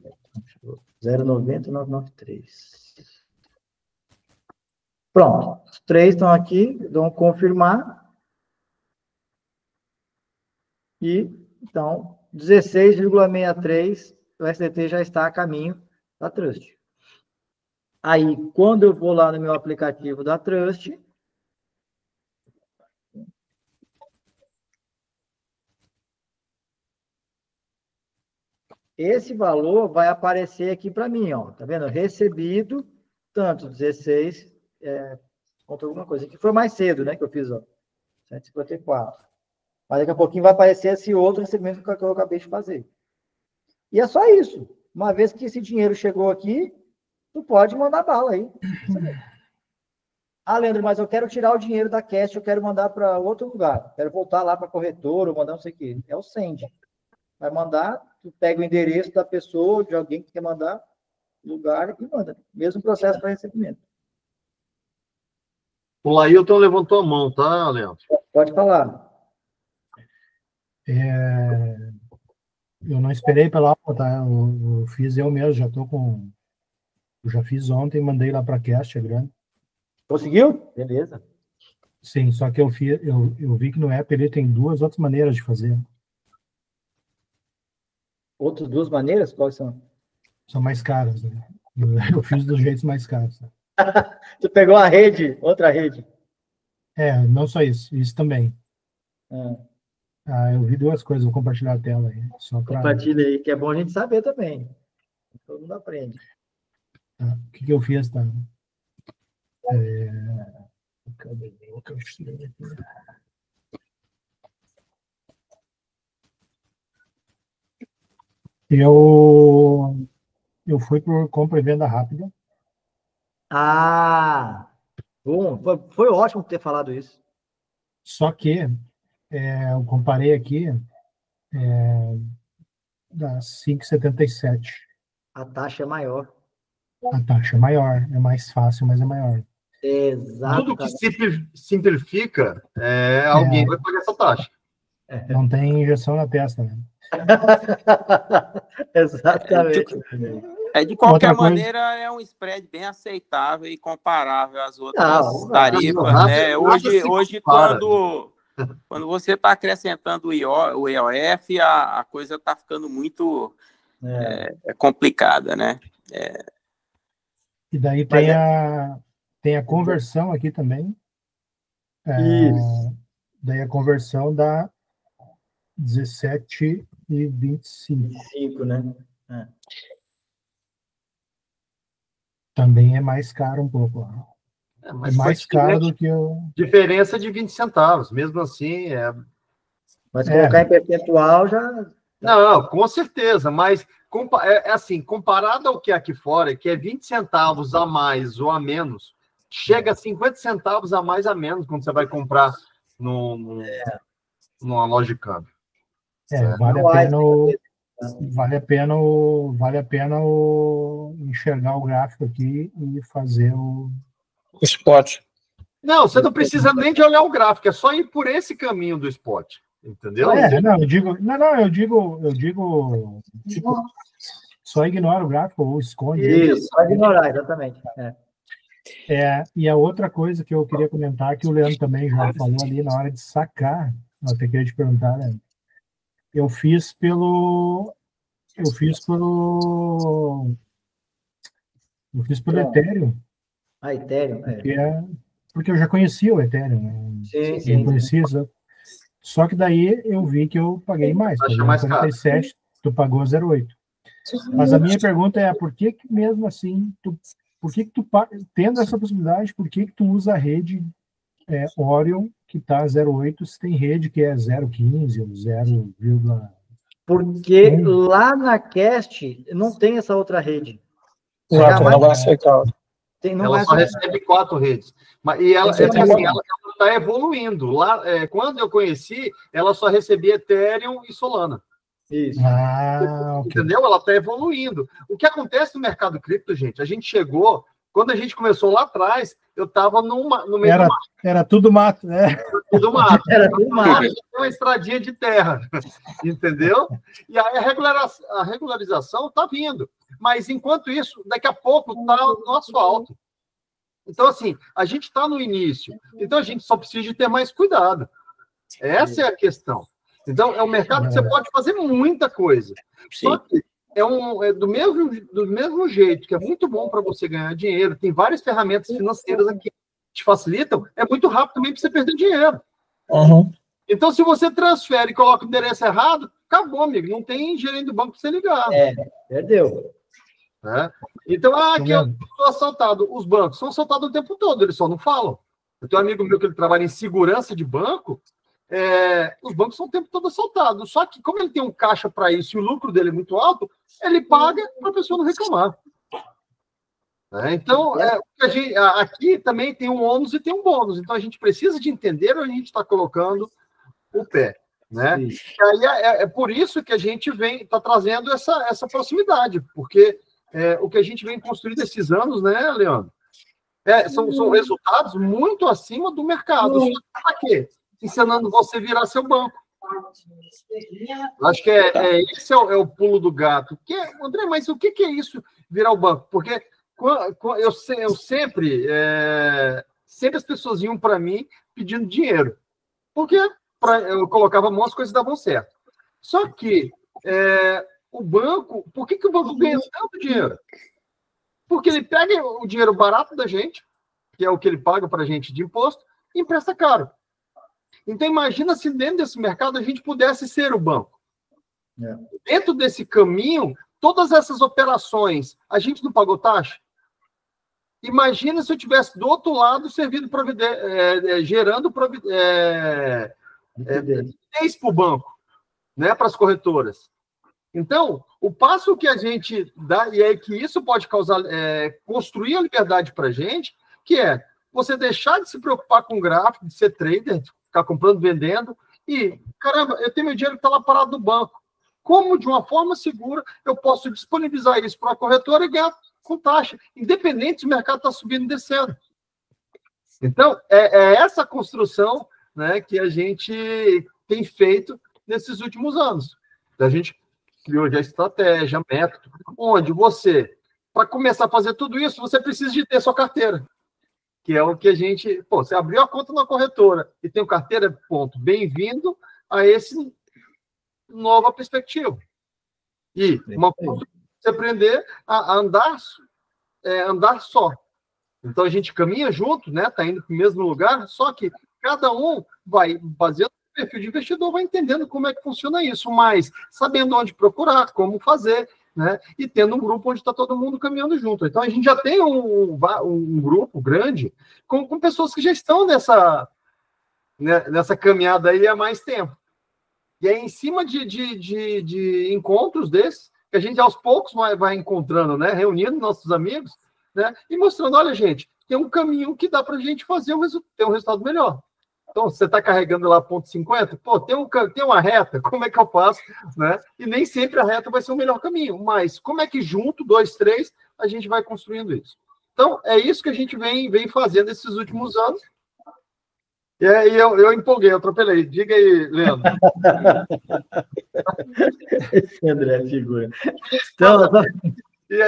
090-993. Pronto. Os três estão aqui. Vão confirmar. E, então, 16,63, o SDT já está a caminho da Trust. Aí, quando eu vou lá no meu aplicativo da Trust, esse valor vai aparecer aqui para mim, ó. Tá vendo? Recebido, tanto 16, contra alguma coisa. Aqui foi mais cedo, né, que eu fiz, ó. 154. Mas daqui a pouquinho vai aparecer esse outro recebimento que eu acabei de fazer. E é só isso. Uma vez que esse dinheiro chegou aqui, tu pode mandar bala aí. Ah, Leandro, mas eu quero tirar o dinheiro da cash, eu quero mandar para outro lugar. Quero voltar lá para a corretora, ou mandar não sei o quê. É o send. Vai mandar, tu pega o endereço da pessoa, de alguém que quer mandar, lugar e manda. Mesmo processo para recebimento. O Lailton levantou a mão, tá, Leandro? Pode falar. Eu não esperei pela aula, tá? Eu fiz eu mesmo, eu já fiz ontem, mandei lá para a Cast, a grande. Conseguiu? Beleza. Sim, só que eu vi que no app ele tem duas outras maneiras de fazer. Outras duas maneiras? Quais são? São mais caras, né? Eu fiz dos jeitos mais caros. Tá? Tu pegou a rede, outra rede. Não só isso também. Eu vi duas coisas, vou compartilhar a tela aí. Compartilha aí, que é bom a gente saber também. Todo mundo aprende. O que eu fiz, tá? Eu fui por compra e venda rápida. Bom, foi ótimo ter falado isso. Só que eu comparei aqui da 5,77. A taxa é maior. A taxa é maior, é mais fácil, mas é maior. Exato. Tudo que simplifica, alguém vai pagar essa taxa. Não tem injeção na testa, né? Exatamente. De qualquer maneira, é um spread bem aceitável e comparável às outras tarifas, né? Hoje quando você está acrescentando o EOF, a coisa está ficando muito complicada, né? E daí tem a conversão aqui também. Isso. Daí a conversão dá 17,25. 25, né? Também é mais caro um pouco. Mas mais caro do que o... Diferença de 20 centavos. Mesmo assim, Mas colocar em percentual já... Não, com certeza, mas assim, comparado ao que é aqui fora, que é 20 centavos a mais ou a menos, chega a 50 centavos a mais a menos quando você vai comprar numa loja de câmbio. Vale a pena enxergar o gráfico aqui e fazer o spot. Não, você não precisa nem de olhar o gráfico, é só ir por esse caminho do spot. Entendeu? Eu digo tipo, só ignora o gráfico ou esconde. Isso, só ignorar, exatamente. E a outra coisa que eu queria comentar, que o Leandro também já falou ali na hora de sacar, eu até queria te perguntar, né? Eu fiz pelo Ethereum. Ethereum, porque eu já conhecia o Ethereum, né? Sim. Conhecia, só que daí eu vi que eu paguei mais. Paguei mais 47, tu pagou 0,8. Mas a minha pergunta é, por que mesmo assim, por que tu, tendo essa possibilidade, por que tu usa a rede Orion, que está 0,8, se tem rede que é 0,15 ou 0, porque lá na Cast não tem essa outra rede. Não vai aceitar. Ela só recebe 4 redes. E ela está evoluindo. Lá, quando eu conheci, ela só recebia Ethereum e Solana. Isso. Entendeu? Ela está evoluindo. O que acontece no mercado cripto, gente? A gente chegou, quando a gente começou lá atrás, eu estava no meio do mato. Era tudo mato, né? Era tudo mato. Era tudo mato. Uma estradinha de terra. Entendeu? E aí a regularização está vindo. Mas, enquanto isso, daqui a pouco está no asfalto. Então, assim, a gente está no início. Então, a gente só precisa de ter mais cuidado. Essa é a questão. Então, é um mercado que você pode fazer muita coisa. Sim. Só que do mesmo jeito que é muito bom para você ganhar dinheiro, tem várias ferramentas financeiras aqui que te facilitam, é muito rápido também para você perder dinheiro. Uhum. Então, se você transfere e coloca o endereço errado, acabou, amigo. Não tem gerente do banco para você ligar. Perdeu. Então, que eu estou assaltado. Os bancos são assaltados o tempo todo, eles só não falam. Eu tenho um amigo meu que ele trabalha em segurança de banco, os bancos são o tempo todo assaltados. Só que, como ele tem um caixa para isso e o lucro dele é muito alto, ele paga para a pessoa não reclamar. Então, aqui também tem um ônus e tem um bônus. Então, a gente precisa de entender onde a gente está colocando o pé. Né? E aí é por isso que a gente está trazendo essa proximidade, porque o que a gente vem construindo esses anos, né, Leandro? São resultados muito acima do mercado. Só para quê? Ensinando você a virar seu banco. Acho que esse é o pulo do gato. André, mas o que é isso, virar o banco? Porque eu sempre as pessoas iam para mim pedindo dinheiro. Porque eu colocava a mão, as coisas davam certo. Só que o banco, por que o banco ganha tanto dinheiro? Porque ele pega o dinheiro barato da gente, que é o que ele paga para a gente de imposto, e empresta caro. Então, imagina se dentro desse mercado a gente pudesse ser o banco. Dentro desse caminho, todas essas operações, a gente não pagou taxa? Imagina se eu tivesse do outro lado gerando liquidez para o banco, né, para as corretoras. Então, o passo que a gente dá, e é que isso pode causar, construir a liberdade para a gente, que é você deixar de se preocupar com o gráfico, de ser trader, de ficar comprando, vendendo, e, caramba, eu tenho meu dinheiro que está lá parado no banco. Como, de uma forma segura, eu posso disponibilizar isso para a corretora e ganhar com taxa, independente se o mercado está subindo e descendo. Então, é essa construção, né, que a gente tem feito nesses últimos anos. A gente criou já estratégia, método, onde você, para começar a fazer tudo isso, você precisa de ter sua carteira, que é o que a gente... você abriu a conta na corretora e tem carteira, ponto. Bem-vindo a esse nova perspectiva. E uma coisa, você aprender a andar só. Então, a gente caminha junto, né? Está indo para o mesmo lugar, só que cada um vai, baseado no perfil de investidor, vai entendendo como é que funciona isso, mas sabendo onde procurar, como fazer, né? E tendo um grupo onde está todo mundo caminhando junto. Então, a gente já tem um grupo grande com pessoas que já estão nessa caminhada aí há mais tempo. E é em cima de encontros desses que a gente aos poucos vai encontrando, né? Reunindo nossos amigos, né? E mostrando, olha, gente, tem um caminho que dá para a gente fazer ter um resultado melhor. Então, você está carregando lá ponto 50, pô, tem uma reta, como é que eu faço? Né? E nem sempre a reta vai ser o melhor caminho, mas como é que junto, 2, 3, a gente vai construindo isso? Então, é isso que a gente vem fazendo esses últimos anos. E aí eu empolguei, eu atropelei. Diga aí, Leandro. Esse André é figura. Então,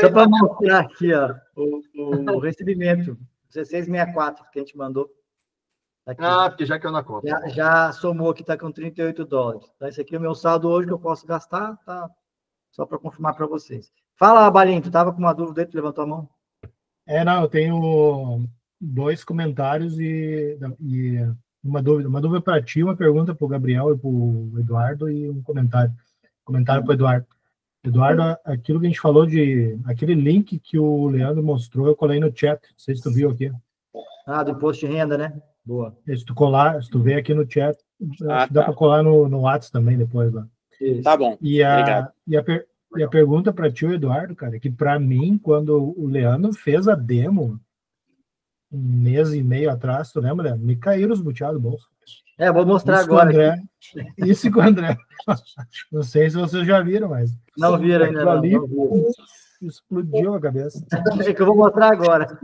só para mostrar aqui, ó, o recebimento, 1664 que a gente mandou. Aqui. Porque já caiu na conta. Já somou aqui, está com $38. Então, esse aqui é o meu saldo hoje que eu posso gastar, tá? Só para confirmar para vocês. Fala, Balinho, tu estava com uma dúvida aí, tu levantou a mão? Não, eu tenho 2 comentários e uma dúvida para ti, uma pergunta para o Gabriel e para o Eduardo e um comentário para o Eduardo. Eduardo, aquilo que a gente falou aquele link que o Leandro mostrou, eu colei no chat, não sei se tu viu aqui. Do imposto de renda, né? Boa. Se tu ver aqui no chat, dá para colar no WhatsApp também depois lá. Isso. Tá bom. Obrigado. E a pergunta para ti, Eduardo, cara, é que para mim, quando o Leandro fez a demo, 1 mês e meio atrás, tu lembra, Leandro? Me caíram os buteados do bolso. Vou mostrar agora. Isso com o André. Não sei se vocês já viram, mas... Não viram ainda, não. Ali, explodiu a cabeça. É que eu vou mostrar agora.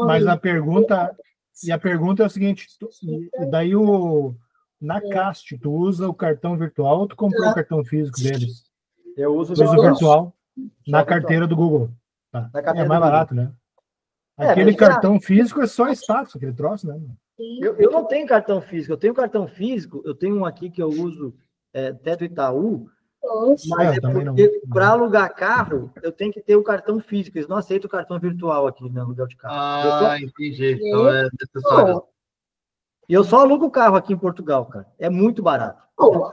Mas a pergunta é o seguinte, e daí na Cast, tu usa o cartão virtual ou tu comprou o cartão físico deles? Eu uso o virtual na carteira do Google. Tá. É mais barato, né? Aquele cartão físico é só status, aquele troço, né? Eu não tenho cartão físico, eu tenho cartão físico, eu tenho um aqui que eu uso até do Itaú, mas porque para alugar carro, eu tenho que ter o cartão físico, eles não aceitam o cartão virtual aqui no aluguel de carro. Entendi. Então é necessário. E eu só alugo o carro aqui em Portugal, cara. É muito barato.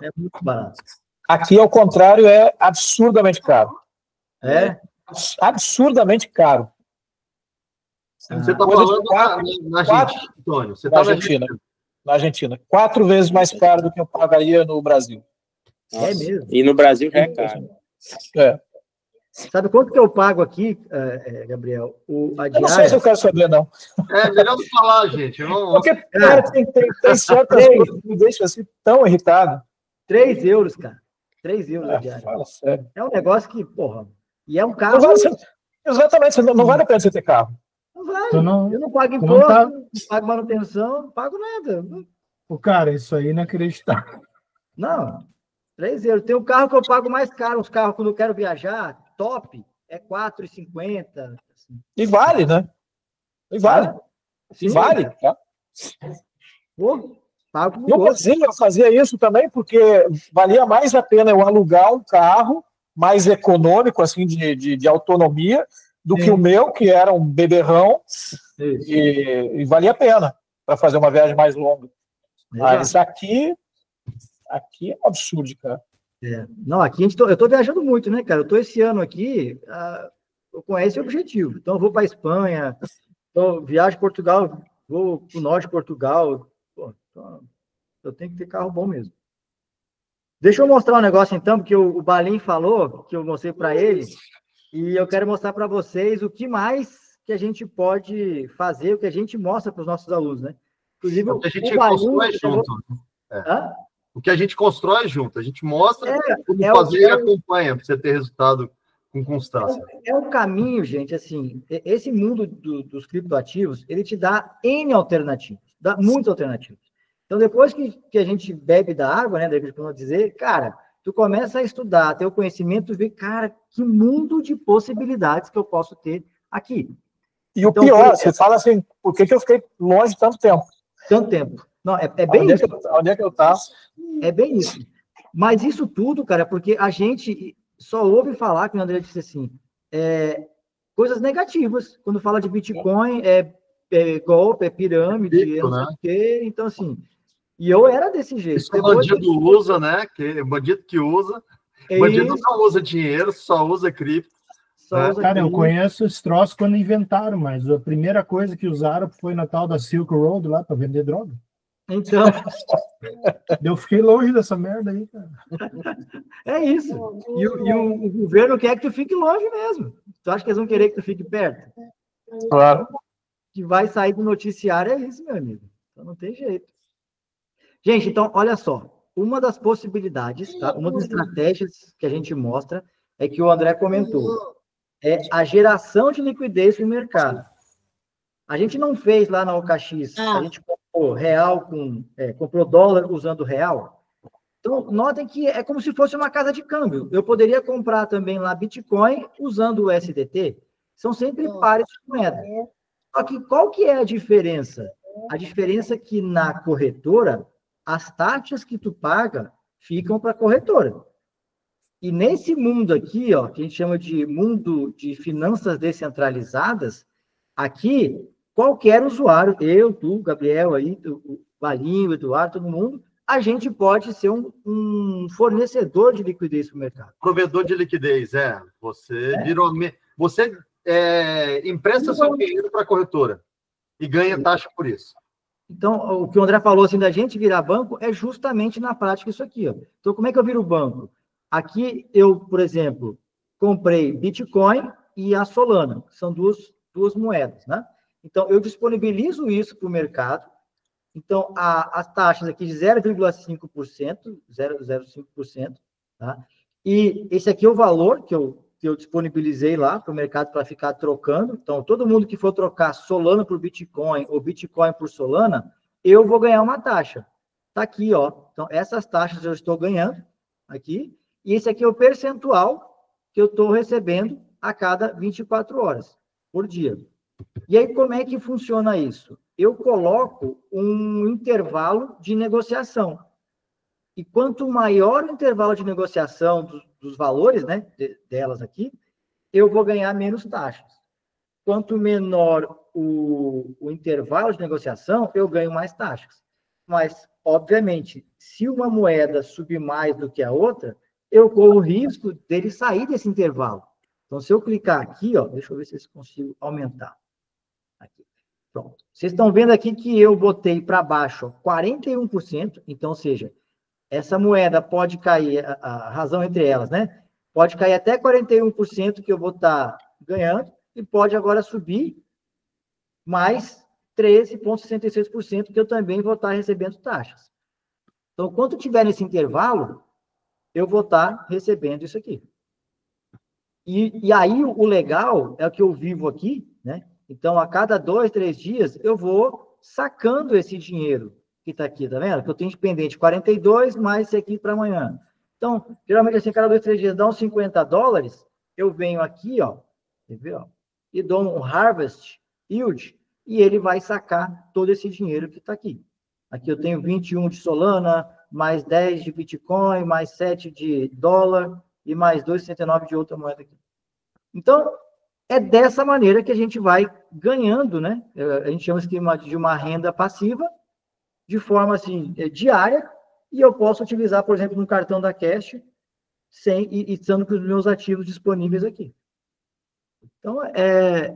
É muito barato. Aqui, ao contrário, é absurdamente caro. Absurdamente caro. Você está falando na Argentina, Antônio? Você está na Argentina. 4 vezes mais caro do que eu pagaria no Brasil. É mesmo? E no Brasil já é caro. Sabe quanto que eu pago aqui, Gabriel? A diária... Eu não sei se eu quero saber, não. Melhor não falar, gente. Porque, cara, tem certas coisas que me deixam assim tão irritado. 3 euros, cara. 3 euros a diária. Fala sério. É um negócio que, porra... E é um carro... Exatamente, não vale a pena você ter carro. Não vai. Eu não pago imposto, não pago manutenção, não pago nada. Cara, isso aí não é acreditável. Não, 3 euros. Tem um carro que eu pago mais caro, uns carros quando eu quero viajar, top, é 4,50. Assim. E vale, né? E vale. Sim, vale, tá? Pago no Brasil eu fazia isso também, porque valia mais a pena eu alugar um carro mais econômico, assim, de autonomia, do que o meu, que era um beberrão, e valia a pena para fazer uma viagem mais longa. Mas aqui é um absurdo, cara. Não, aqui eu estou viajando muito, né, cara? Eu estou esse ano aqui, com esse objetivo. Então, eu vou para a Espanha, viajo para Portugal, vou para o norte de Portugal. Então, eu tenho que ter carro bom mesmo. Deixa eu mostrar um negócio, então, porque o Balim falou, que eu mostrei para ele, e eu quero mostrar para vocês o que mais que a gente pode fazer, o que a gente mostra para os nossos alunos, né? Inclusive, o que a gente constrói junto. O que a gente constrói junto, a gente mostra como fazer e acompanha para você ter resultado com constância. É um caminho, gente, assim, esse mundo dos criptoativos, ele te dá N alternativas, dá muitas alternativas. Então, depois que a gente bebe da água, né, daí que eu dizer, cara, tu começa a estudar, ter o conhecimento, ver, cara, que mundo de possibilidades que eu posso ter aqui. E então, o pior, você fala assim, por que eu fiquei longe tanto tempo? Tanto tempo. Não, é bem isso. Onde é que eu estava? É bem isso. Mas isso tudo, cara, porque a gente só ouve falar, que o André disse assim, coisas negativas. Quando fala de Bitcoin, é golpe, é pirâmide, é não sei o quê. Então, assim, e eu era desse jeito. Isso o bandido usa, né? Bandido que usa. Bandido não usa dinheiro, só usa cripto. Cara, eu conheço esse troço quando inventaram, mas a primeira coisa que usaram foi na tal da Silk Road lá para vender droga. Então, Eu fiquei longe dessa merda aí, cara. é isso. E o governo quer que tu fique longe mesmo. Tu acha que eles vão querer que tu fique perto? Claro. Que vai sair do noticiário é isso, meu amigo. Então não tem jeito. Gente, então, olha só. Uma das possibilidades, tá? Uma das estratégias que a gente mostra é que o André comentou. É a geração de liquidez no mercado. A gente não fez lá na OKX, a gente comprou real comprou dólar usando real. Então, notem que é como se fosse uma casa de câmbio. Eu poderia comprar também lá Bitcoin usando o SDT. São sempre pares de moeda. Só que qual que é a diferença? A diferença é que na corretora, as taxas que tu paga ficam para a corretora. E nesse mundo aqui, ó, que a gente chama de mundo de finanças descentralizadas, aqui, qualquer usuário, eu, tu, Gabriel, aí, o Valinho, o Eduardo, todo mundo, a gente pode ser um fornecedor de liquidez para o mercado. Provedor de liquidez, Você virou... Você empresta seu dinheiro para a corretora e ganha taxa por isso. Então, o que o André falou assim, da gente virar banco é justamente na prática isso aqui. Ó. Então, como é que eu viro banco? Aqui, eu, por exemplo, comprei Bitcoin e a Solana, que são duas moedas, né? Então, eu disponibilizo isso para o mercado. Então, as taxas aqui de 0,5%, 0,05%, tá? E esse aqui é o valor que eu disponibilizei lá para o mercado para ficar trocando. Então, todo mundo que for trocar Solana por Bitcoin ou Bitcoin por Solana, eu vou ganhar uma taxa. Está aqui, ó. Então, essas taxas eu estou ganhando aqui. E esse aqui é o percentual que eu estou recebendo a cada 24 horas por dia. E aí, como é que funciona isso? Eu coloco um intervalo de negociação. E quanto maior o intervalo de negociação dos valores, né, delas aqui, eu vou ganhar menos taxas. Quanto menor o intervalo de negociação, eu ganho mais taxas. Mas, obviamente, se uma moeda subir mais do que a outra, eu corro o risco dele sair desse intervalo. Então, se eu clicar aqui, ó, deixa eu ver se eu consigo aumentar. Aqui. Pronto. Vocês estão vendo aqui que eu botei para baixo, ó, 41%, então, ou seja, essa moeda pode cair, a razão entre elas, né? Pode cair até 41% que eu vou estar ganhando e pode agora subir mais 13,66% que eu também vou estar recebendo taxas. Então, quando tiver nesse intervalo, eu vou estar recebendo isso aqui. E aí, o legal é o que eu vivo aqui, né? Então, a cada 2, 3 dias, eu vou sacando esse dinheiro que está aqui, tá vendo? Que eu tenho de pendente 42, mais esse aqui para amanhã. Então, geralmente, assim, cada 2, 3 dias dá uns $50, eu venho aqui, ó, quer ver, ó, e dou um harvest yield, e ele vai sacar todo esse dinheiro que está aqui. Aqui eu tenho 21 de Solana, mais 10 de Bitcoin, mais 7 de dólar e mais 2,69 de outra moeda aqui. Então, é dessa maneira que a gente vai ganhando, né? A gente chama isso de uma renda passiva, de forma assim, diária, e eu posso utilizar, por exemplo, no cartão da Cash, estando com os meus ativos disponíveis aqui. Então,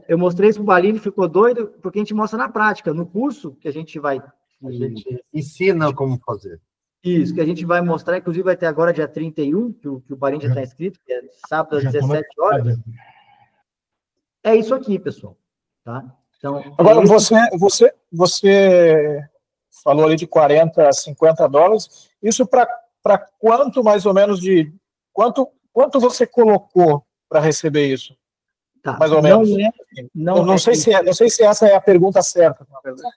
eu mostrei isso para o Balinho, ele ficou doido, porque a gente mostra na prática, no curso que a gente vai... A gente ensina como fazer. Isso, que a gente vai mostrar, inclusive vai ter agora dia 31, que o Balinho já está inscrito, que é sábado às 17 horas. É isso aqui, pessoal. Tá? Então, agora, você falou ali de 40 a 50 dólares. Isso para quanto, mais ou menos, quanto você colocou para receber isso? Tá, mais ou menos. Não sei se essa é a pergunta certa. Na verdade.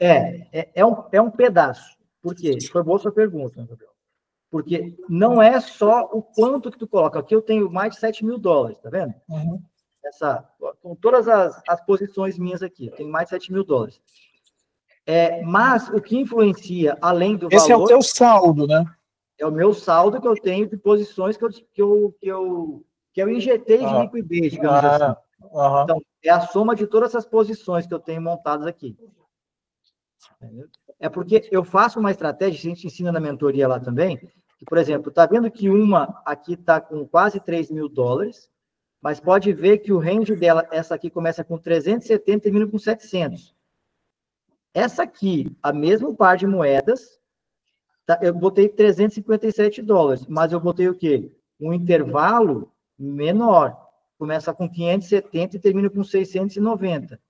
É um pedaço. Por quê? Foi boa sua pergunta, Gabriel. Porque não é só o quanto que tu coloca. Aqui eu tenho mais de $7.000, tá vendo? Uhum. Com todas as posições minhas aqui, eu tenho mais de $7.000. Mas o que influencia, além do valor... Esse é o teu saldo, né? É o meu saldo que eu tenho de posições que eu injetei de liquidez, digamos assim. Então, é a soma de todas essas posições que eu tenho montadas aqui. É porque eu faço uma estratégia, a gente ensina na mentoria lá também, que, por exemplo, está vendo que uma aqui está com quase $3.000, mas pode ver que o range dela, essa aqui começa com 370 e termina com 700. Essa aqui, a mesma par de moedas, eu botei $357, mas eu botei o quê? Um intervalo menor. Começa com 570 e termina com 690.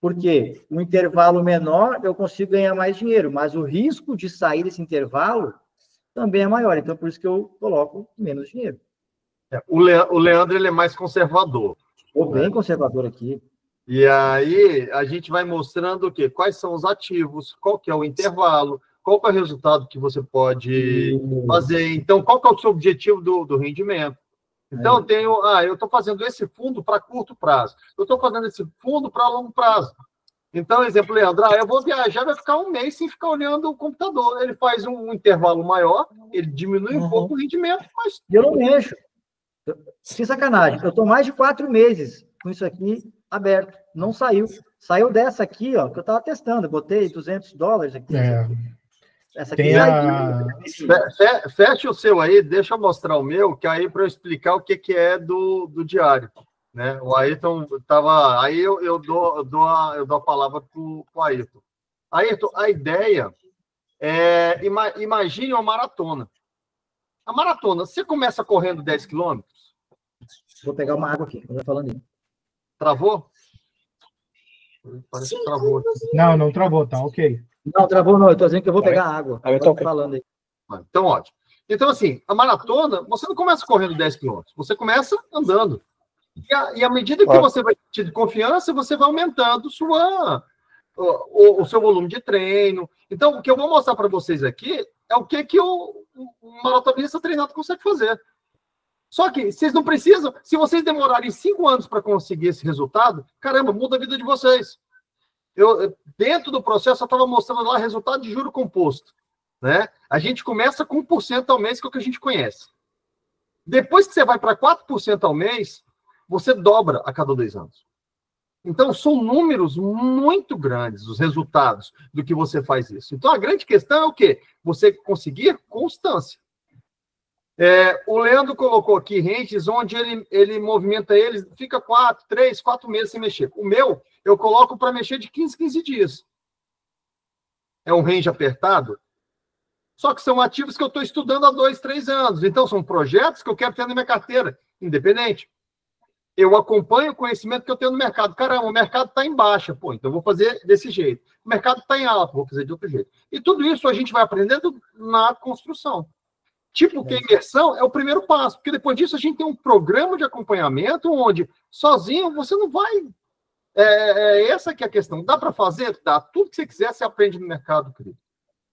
Por quê? O intervalo menor, eu consigo ganhar mais dinheiro, mas o risco de sair desse intervalo também é maior. Então, por isso que eu coloco menos dinheiro. O Leandro, ele é mais conservador. Estou bem conservador aqui. E aí, a gente vai mostrando o quê? Quais são os ativos, qual que é o intervalo, qual que é o resultado que você pode fazer. Então, qual que é o seu objetivo do rendimento? Então, eu estou fazendo esse fundo para curto prazo. Eu estou fazendo esse fundo para longo prazo. Então, exemplo, Leandro, eu vou viajar, vai ficar um mês sem ficar olhando o computador. Ele faz um intervalo maior, ele diminui um pouco o rendimento, mas... Eu não mexo. Que sacanagem. Eu estou mais de 4 meses com isso aqui aberto. Não saiu. Saiu dessa aqui, ó, que eu estava testando. Eu botei $200 aqui. Essa aqui Feche o seu aí, deixa eu mostrar o meu, que aí para eu explicar o que é do diário. Né? O Ayrton estava... Aí eu dou a palavra para o Ayrton. Ayrton, a ideia é... Imagine uma maratona. A maratona, você começa correndo 10 quilômetros? Vou pegar uma água aqui, eu falando aí. Travou? Parece que travou. Não travou, tá ok. Não, travou não, eu estou dizendo que eu vou pegar água. Eu tô falando aí. Então, ótimo. Então, assim, a maratona, você não começa correndo 10 quilômetros, você começa andando. E à medida que você vai tendo confiança, você vai aumentando o seu volume de treino. Então, o que eu vou mostrar para vocês aqui é o que o maratonista treinado consegue fazer. Só que vocês não precisam, se vocês demorarem 5 anos para conseguir esse resultado, caramba, muda a vida de vocês. Dentro do processo, eu estava mostrando lá resultado de juro composto. Né? A gente começa com 1% ao mês, que é o que a gente conhece. Depois que você vai para 4% ao mês, você dobra a cada 2 anos. Então, são números muito grandes, os resultados do que você faz isso. Então, a grande questão é o quê? Você conseguir constância. O Leandro colocou aqui ranges onde ele movimenta eles, fica 3, 4 meses sem mexer. O meu, eu coloco para mexer de 15 dias. É um range apertado, só que são ativos que eu estou estudando há 2, 3 anos. Então, são projetos que eu quero ter na minha carteira, independente. Eu acompanho o conhecimento que eu tenho no mercado. Caramba, o mercado está em baixa, então eu vou fazer desse jeito. O mercado está em alta, vou fazer de outro jeito. E tudo isso a gente vai aprendendo na construção. Tipo, que a imersão é o primeiro passo, porque depois disso a gente tem um programa de acompanhamento onde, sozinho, você não vai... essa que é a questão. Dá para fazer? Dá. Tudo que você quiser, você aprende no mercado, querido.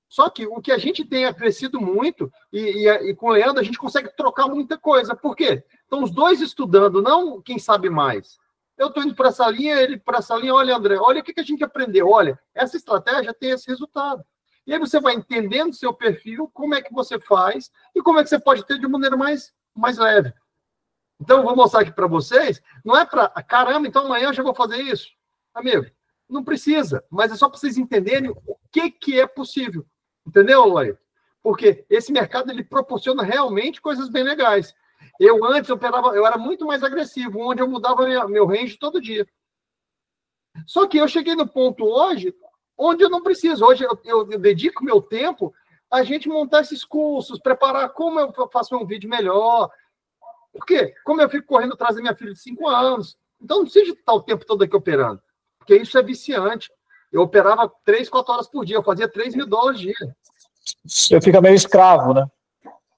Só que o que a gente tem crescido muito, e com o Leandro a gente consegue trocar muita coisa. Por quê? Estão os dois estudando, não quem sabe mais. Eu estou indo para essa linha, ele para essa linha. Olha, André, olha o que a gente aprendeu. Olha, essa estratégia tem esse resultado. E aí você vai entendendo o seu perfil, como é que você faz e como é que você pode ter de maneira mais leve. Então, eu vou mostrar aqui para vocês. Não é para, caramba, então amanhã eu já vou fazer isso. Amigo, não precisa, mas é só para vocês entenderem o que é possível. Entendeu, Loi? Porque esse mercado ele proporciona realmente coisas bem legais. Eu antes eu era muito mais agressivo, onde eu mudava meu range todo dia. Só que eu cheguei no ponto hoje onde eu não preciso. Hoje eu dedico meu tempo a gente montar esses cursos, preparar como eu faço um vídeo melhor. Por quê? Como eu fico correndo atrás da minha filha de 5 anos. Então não precisa estar o tempo todo aqui operando. Porque isso é viciante. Eu operava 3, 4 horas por dia. Eu fazia $3 mil dia. Você fica meio escravo, né?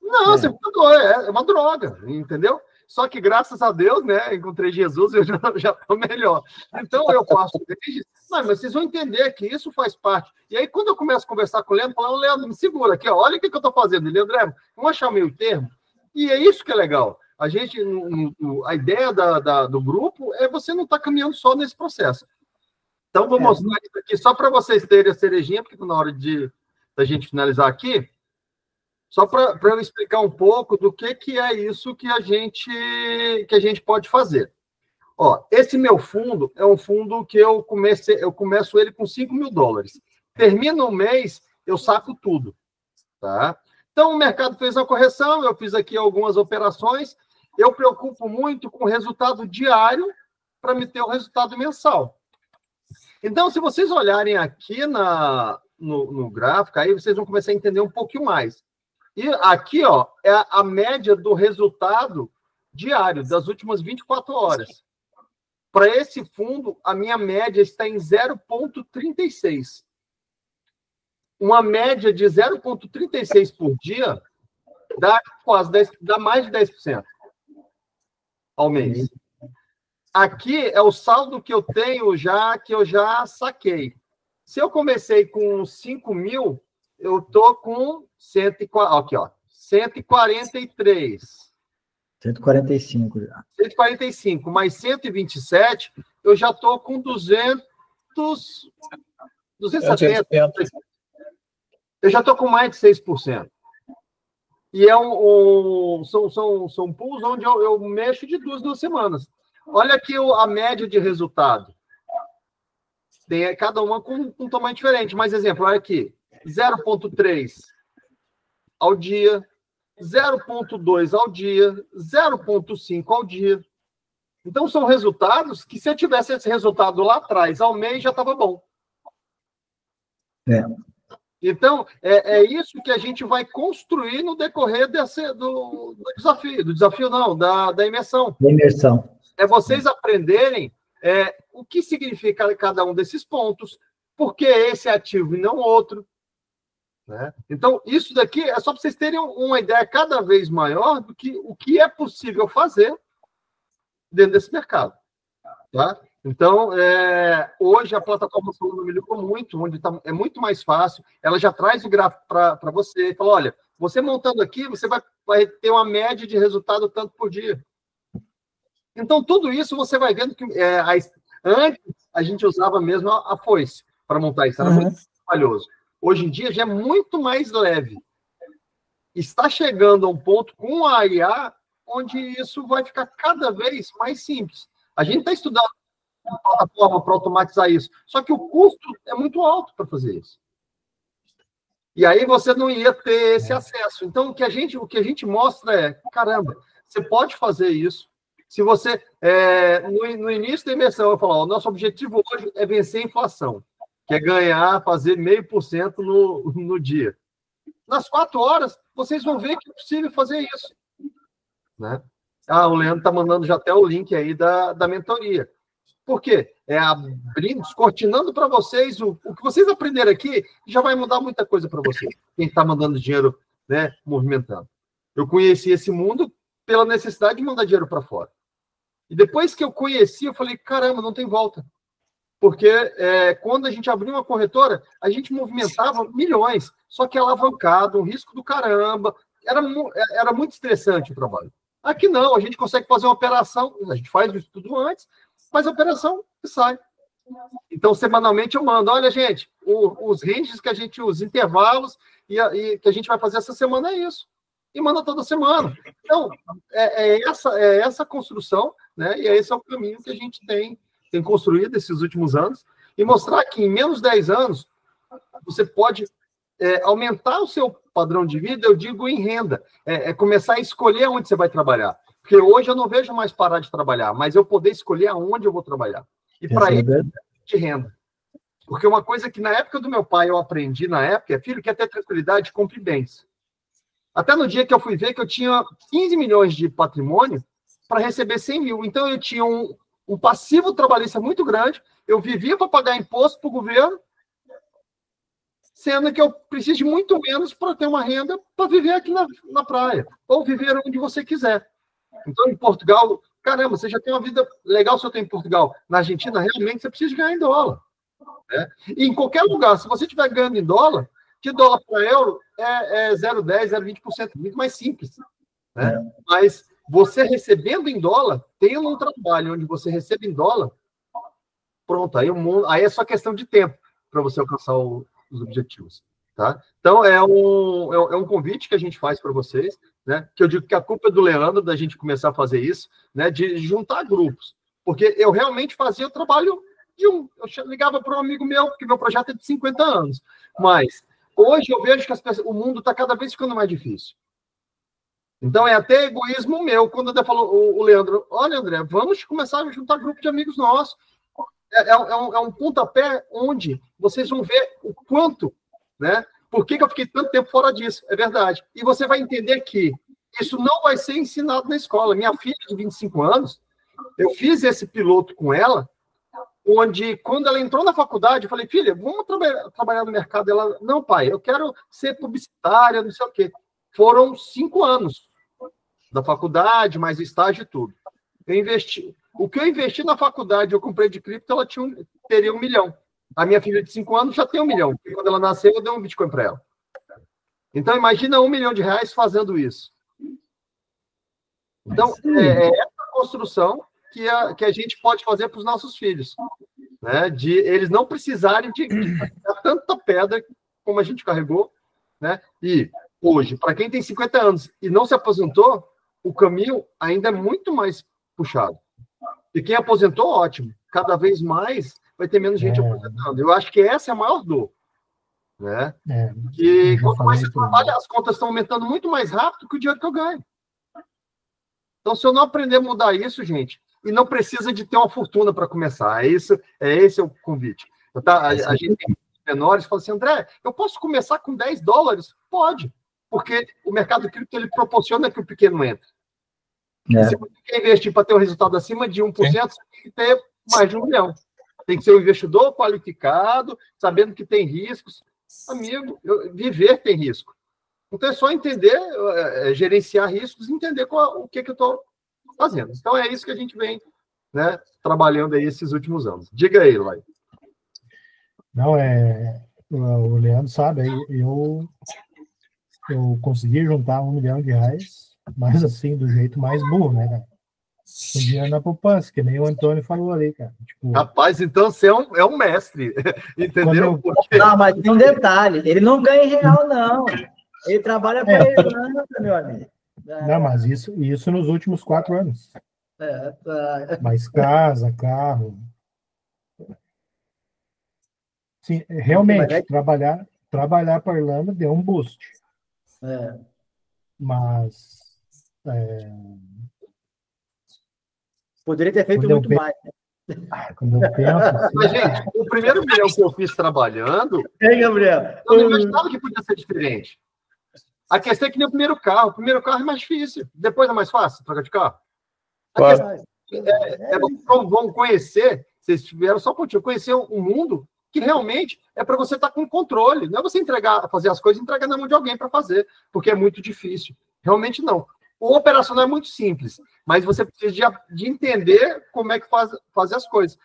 Não, você fica doido. É uma droga, entendeu? Só que, graças a Deus, né? Encontrei Jesus e eu já estou melhor. Então, eu faço... Mas vocês vão entender que isso faz parte. E aí, quando eu começo a conversar com o Leandro, falando, Leandro, me segura aqui, ó, olha o que eu estou fazendo. Ele, André, vamos achar o meio termo. E é isso que é legal. A gente, a ideia do grupo é você não estar caminhando só nesse processo. Então, vou mostrar isso aqui só para vocês terem a cerejinha, porque está na hora da gente finalizar aqui. Só para eu explicar um pouco do que é isso que a gente pode fazer. Ó, esse meu fundo é um fundo que eu começo ele com $5 mil. Termina o mês, eu saco tudo. Tá? Então, o mercado fez uma correção, eu fiz aqui algumas operações. Eu preocupo muito com o resultado diário para me ter o resultado mensal. Então, se vocês olharem aqui no gráfico, aí vocês vão começar a entender um pouquinho mais. E aqui, ó, é a média do resultado diário, das últimas 24 horas. Para esse fundo, a minha média está em 0,36. Uma média de 0,36 por dia dá quase 10, dá mais de 10% ao mês. Aqui é o saldo que eu tenho já, que eu já saquei. Se eu comecei com 5 mil, eu estou com 143. 145 já. 145 mais 127, eu já estou com 270. Eu já estou com mais de 6%. E são pools onde eu mexo de duas semanas. Olha aqui a média de resultado. Tem cada uma com um tamanho diferente. Mas, exemplo, olha aqui. 0,3 ao dia, 0,2 ao dia, 0,5 ao dia. Então, são resultados que, se eu tivesse esse resultado lá atrás, ao mês, já estava bom. Então, é isso que a gente vai construir no decorrer do desafio. Do desafio, não, da imersão. Da imersão. É vocês aprenderem o que significa cada um desses pontos, por que esse ativo e não outro. Né? Então, isso daqui é só para vocês terem uma ideia cada vez maior do que o que é possível fazer dentro desse mercado. Tá? Então, hoje a plataforma Soluna melhorou muito, onde é muito mais fácil, ela já traz o gráfico para você, e fala, olha, você montando aqui, você vai ter uma média de resultado tanto por dia. Então, tudo isso você vai vendo que antes a gente usava mesmo a foice para montar isso, era muito trabalhoso. Hoje em dia já é muito mais leve. Está chegando a um ponto com a IA onde isso vai ficar cada vez mais simples. A gente está estudando uma plataforma para automatizar isso, só que o custo é muito alto para fazer isso. E aí você não ia ter esse acesso. Então, o que a gente mostra é, caramba, você pode fazer isso. Se você, no início da imersão, eu falo, o nosso objetivo hoje é vencer a inflação, que é ganhar, fazer 0,5% no dia. Nas 4 horas, vocês vão ver que é possível fazer isso. Né? O Leandro está mandando já até o link aí da mentoria. Por quê? Abrindo, descortinando para vocês o que vocês aprenderam aqui, já vai mudar muita coisa para vocês. Quem está mandando dinheiro, né, movimentando. Eu conheci esse mundo pela necessidade de mandar dinheiro para fora. E depois que eu conheci, eu falei, caramba, não tem volta. Porque quando a gente abriu uma corretora, a gente movimentava milhões, só que alavancado, um risco do caramba, era muito estressante o trabalho. Aqui não, a gente consegue fazer uma operação, a gente faz isso tudo antes, faz a operação e sai. Então, semanalmente eu mando, olha, gente, os ranges que a gente usa, intervalos, e que a gente vai fazer essa semana é isso. E manda toda semana. Então, essa construção, né? E esse é o caminho que a gente tem construído esses últimos anos, e mostrar que em menos de 10 anos você pode aumentar o seu padrão de vida, eu digo em renda, começar a escolher onde você vai trabalhar. Porque hoje eu não vejo mais parar de trabalhar, mas eu poder escolher aonde eu vou trabalhar. E para isso, de renda. Porque uma coisa que na época do meu pai eu aprendi filho, quer ter tranquilidade, compre bens. Até no dia que eu fui ver que eu tinha 15 milhões de patrimônio para receber 100 mil. Então eu tinha um passivo trabalhista muito grande, eu vivia para pagar imposto para o governo, sendo que eu preciso de muito menos para ter uma renda para viver aqui na praia, ou viver onde você quiser. Então, em Portugal, caramba, você já tem uma vida legal se eu tenho em Portugal. Na Argentina, realmente, você precisa ganhar em dólar. Né? E em qualquer lugar, se você estiver ganhando em dólar, de dólar para euro é 0,10%, 0,20%, muito mais simples. Né? Mas você recebendo em dólar, tendo um trabalho onde você recebe em dólar, pronto, aí é só questão de tempo para você alcançar os objetivos. Tá? Então, é um convite que a gente faz para vocês, né? Que eu digo que a culpa é do Leandro, da gente começar a fazer isso, né? De juntar grupos. Porque eu realmente fazia o trabalho eu ligava para um amigo meu, porque meu projeto é de 50 anos. Mas hoje eu vejo que o mundo está cada vez ficando mais difícil. Então, é até egoísmo meu, quando até falou o Leandro, olha, André, vamos começar a juntar grupo de amigos nossos. É um pontapé onde vocês vão ver o quanto né? Por que eu fiquei tanto tempo fora disso? É verdade. E você vai entender que isso não vai ser ensinado na escola. Minha filha de 25 anos, eu fiz esse piloto com ela, onde, quando ela entrou na faculdade, eu falei, filha, vamos trabalhar no mercado. Ela, não, pai, eu quero ser publicitária, não sei o quê. Foram 5 anos da faculdade, mais estágio e tudo. Eu investi. O que eu investi na faculdade, eu comprei de cripto, ela teria 1 milhão. A minha filha de 5 anos já tem 1 milhão. E quando ela nasceu, eu dei um Bitcoin para ela. Então, imagina R$1 milhão fazendo isso. Então, é essa construção que a gente pode fazer para os nossos filhos. Né? De eles não precisarem de carregar tanta pedra como a gente carregou. Né? E, hoje, para quem tem 50 anos e não se aposentou, o caminho ainda é muito mais puxado. E quem aposentou, ótimo. Cada vez mais vai ter menos gente aposentando. Eu acho que essa é a maior dor. Né? Que quanto mais você trabalha, as contas estão aumentando muito mais rápido que o dinheiro que eu ganho. Então, se eu não aprender a mudar isso, gente, e não precisa de ter uma fortuna para começar, esse é o convite. A gente tem menores que falam assim, André, eu posso começar com $10? Pode, porque o mercado cripto ele proporciona que o pequeno entre. Se você quer investir para ter um resultado acima de 1%, você tem que ter mais de 1 milhão. Tem que ser um investidor qualificado, sabendo que tem riscos. Amigo, viver tem risco. Então é só entender, gerenciar riscos e entender o que eu estou fazendo. Então é isso que a gente vem, né, trabalhando aí esses últimos anos. Diga aí, Lai. Não, o Leandro sabe, eu consegui juntar R$1 milhão, mas assim, do jeito mais burro, né, cara? Com dinheiro na poupança, que nem o Antônio falou ali, cara. Tipo, rapaz, então você é um mestre, entendeu? Não, mas tem um detalhe, ele não ganha em real, não. Ele trabalha para a Irlanda, meu amigo. Não, mas isso nos últimos 4 anos. Mais casa, carro. Sim, realmente, trabalhar para a Irlanda deu um boost. Mas... poderia ter feito muito mais. Quando eu penso... Assim, mas, gente, o primeiro milhão que eu fiz trabalhando... Gabriel? Eu não imaginava que podia ser diferente. A questão é que nem o primeiro carro. O primeiro carro é mais difícil. Depois é mais fácil trocar de carro. Claro. Vão conhecer, vocês tiveram só contigo, conhecer um mundo que realmente é para você estar com controle. Não é você fazer as coisas e entregar na mão de alguém para fazer, porque é muito difícil. Realmente não. O operacional é muito simples, mas você precisa de entender como é que fazer as coisas.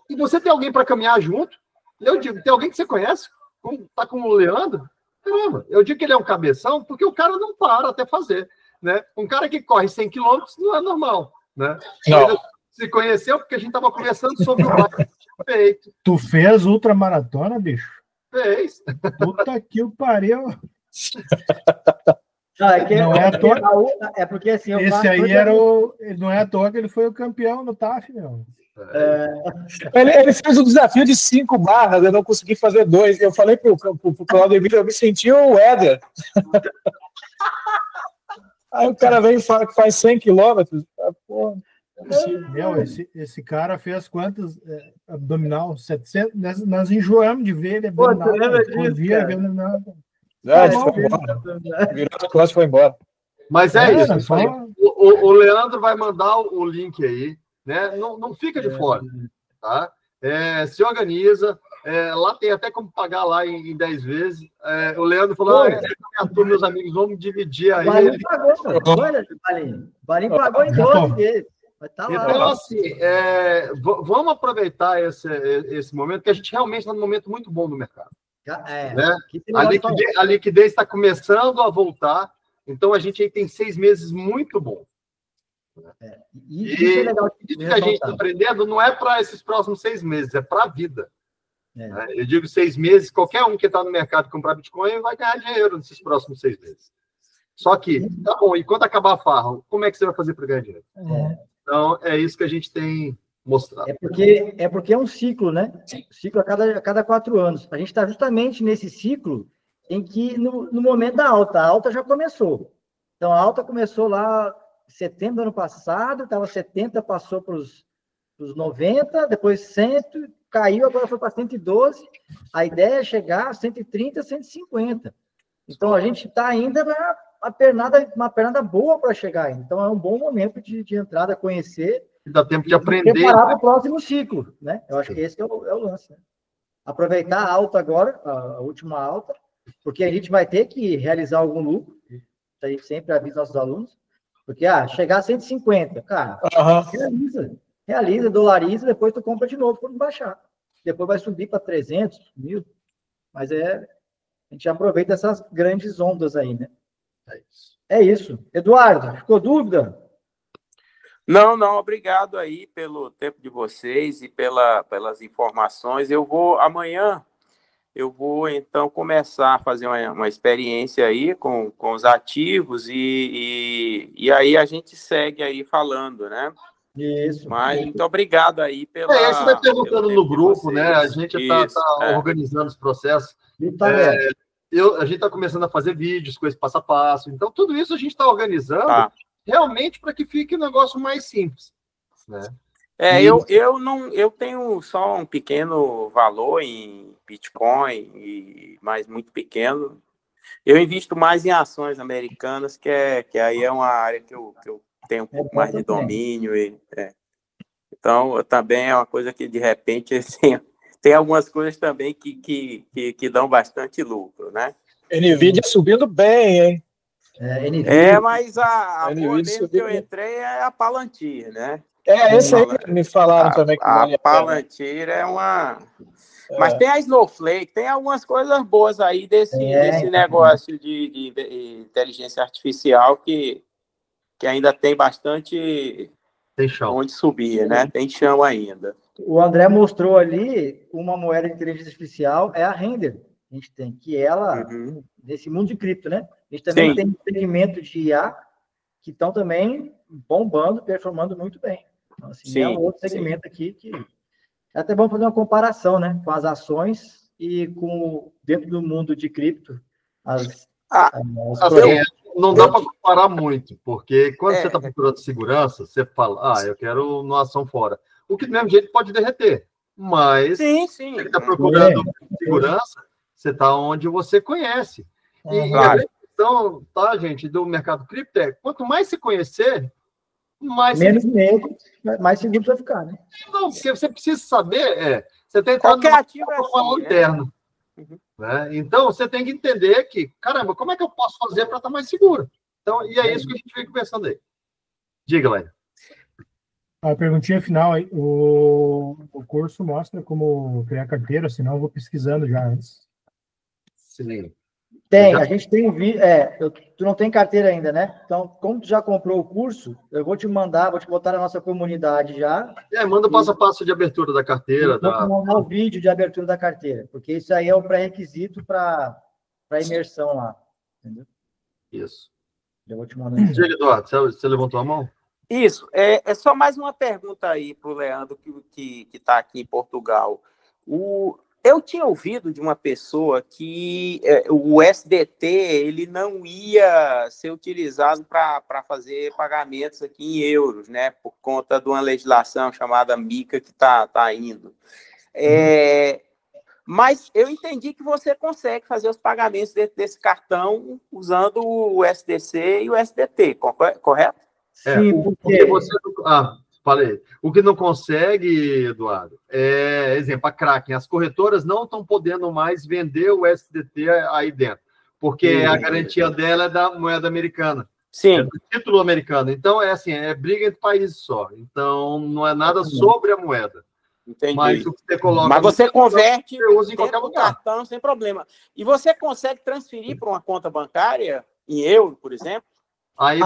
E você tem alguém para caminhar junto, eu digo, tem alguém que você conhece, está com o Leandro? Caramba, eu digo que ele é um cabeção porque o cara não para até fazer. Né? Um cara que corre 100 km não é normal. Né? Não. Se conheceu porque a gente estava conversando sobre o bike feito. Tu fez ultramaratona, bicho? Fez. Puta que o pariu. Não é à toa. É porque assim. Esse aí não é à toa que ele foi o campeão no TAF, meu. Ele fez um desafio de 5 barras, eu não consegui fazer 2. Eu falei pro Claudemir, eu me senti o Éder. Aí o cara vem e fala que faz 100 quilômetros. Esse cara fez quantos abdominal? 700? Nós enjoamos de ver ele abdominal. Virou as costas e foi embora. Mas isso. O Leandro vai mandar o link aí. Né? Não fica de fora. Tá? Se organiza. Lá tem até como pagar lá em 10 vezes. O Leandro falou: meus amigos, vamos dividir aí. Valinho pagou, Valinho pagou em 12 vezes. Tá lá. Então, assim, vamos aproveitar esse momento, que a gente realmente está num momento muito bom no mercado. Né? A liquidez está começando a voltar, então a gente aí tem 6 meses muito bons. Isso é legal. Isso que a gente está aprendendo não é para esses próximos 6 meses, é para a vida. Né? Eu digo 6 meses, qualquer um que está no mercado comprar Bitcoin vai ganhar dinheiro nesses próximos 6 meses. Só que, tá bom, e quando acabar a farra, como é que você vai fazer para ganhar dinheiro? Então, é isso que a gente tem mostrado. É porque é um ciclo, né? Ciclo a cada 4 anos. A gente está justamente nesse ciclo em que, no momento da alta, a alta já começou. Então, a alta começou lá em setembro do ano passado, estava 70, passou para os os 90, depois 100, caiu, agora foi para 112. A ideia é chegar a 130, 150. Então, a gente está ainda uma pernada boa para chegar ainda. Então, é um bom momento de entrada, conhecer. Dá tempo de aprender. Preparar para o próximo ciclo, né? Eu acho que esse que é o lance, né? Aproveitar a alta agora, a última alta, porque a gente vai ter que realizar algum lucro. A gente sempre avisa nossos alunos. Porque, chegar a 150, cara, realiza, dolariza, depois tu compra de novo quando baixar. Depois vai subir para 300, 1.000. Mas a gente aproveita essas grandes ondas aí, né? É isso. Eduardo, ficou dúvida? Não, obrigado aí pelo tempo de vocês e pelas informações. Amanhã, eu vou, então, começar a fazer uma experiência aí com os ativos e aí a gente segue aí falando, né? Isso. Mas muito obrigado aí pela... você vai perguntando no grupo, né? A gente está organizando os processos. A gente está começando a fazer vídeos com esse passo a passo. Então, tudo isso a gente está organizando realmente para que fique um negócio mais simples, né? Eu tenho só um pequeno valor em Bitcoin, mas muito pequeno. Eu invisto mais em ações americanas, que aí é uma área que eu tenho um pouco mais de domínio. Então, também é uma coisa que, de repente, assim, tem algumas coisas também que dão bastante lucro, né? NVIDIA subindo bem, hein? Mas a boa mesmo que eu entrei é a Palantir, né? Esse aí me falaram também que vale a Palantir é uma... Mas tem a Snowflake, tem algumas coisas boas aí desse negócio de inteligência artificial que ainda tem bastante onde subir, né? Tem chão ainda. O André mostrou ali uma moeda de inteligência artificial, é a Render. A gente tem, que ela, nesse mundo de cripto, né? A gente também tem um segmento de IA que estão também bombando, performando muito bem. Então, assim, é um outro segmento aqui que é até bom fazer uma comparação, né? Com as ações e com, dentro do mundo de cripto, não dá para comparar muito, porque quando você está procurando segurança, você fala, eu quero uma ação fora. O que do mesmo jeito pode derreter. Mas se você está procurando segurança, você está onde você conhece. E a grande questão, gente, do mercado cripto é, quanto mais se conhecer, menos medo, mais seguro vai ficar, né? Não, porque você precisa saber, você tem que qualquer ativo uma lanterna. Né? Então, você tem que entender que, caramba, como é que eu posso fazer para estar mais seguro? Então, e é isso que a gente fica pensando aí. Diga, Laine. A perguntinha final aí, o curso mostra como criar carteira, senão eu vou pesquisando já antes. Sim. Tem, a gente tem vídeo. Tu não tem carteira ainda, né? Então, como tu já comprou o curso, eu vou te mandar, vou te botar na nossa comunidade já. Manda o passo a passo de abertura da carteira. Vou mandar o vídeo de abertura da carteira, porque isso aí é o pré-requisito para a imersão lá. Entendeu? Isso. Eu vou te mandar. Diga, Eduardo, você levantou a mão? Isso. É só mais uma pergunta aí para o Leandro, que está aqui em Portugal. Eu tinha ouvido de uma pessoa que o SDT ele não ia ser utilizado para fazer pagamentos aqui em euros, né? Por conta de uma legislação chamada MiCA que está indo. Mas eu entendi que você consegue fazer os pagamentos desse cartão usando o SDC e o SDT, correto? Sim, porque você... Falei. O que não consegue, Eduardo, exemplo, a Kraken. As corretoras não estão podendo mais vender o SDT aí dentro, porque a garantia dela é da moeda americana. Sim. É do título americano. Então, é briga entre países só. Então, não é nada sobre a moeda. Entendi. Mas o que você coloca... Mas você converte usa em qualquer lugar. Cartão sem problema. E você consegue transferir para uma conta bancária em euro, por exemplo? Aí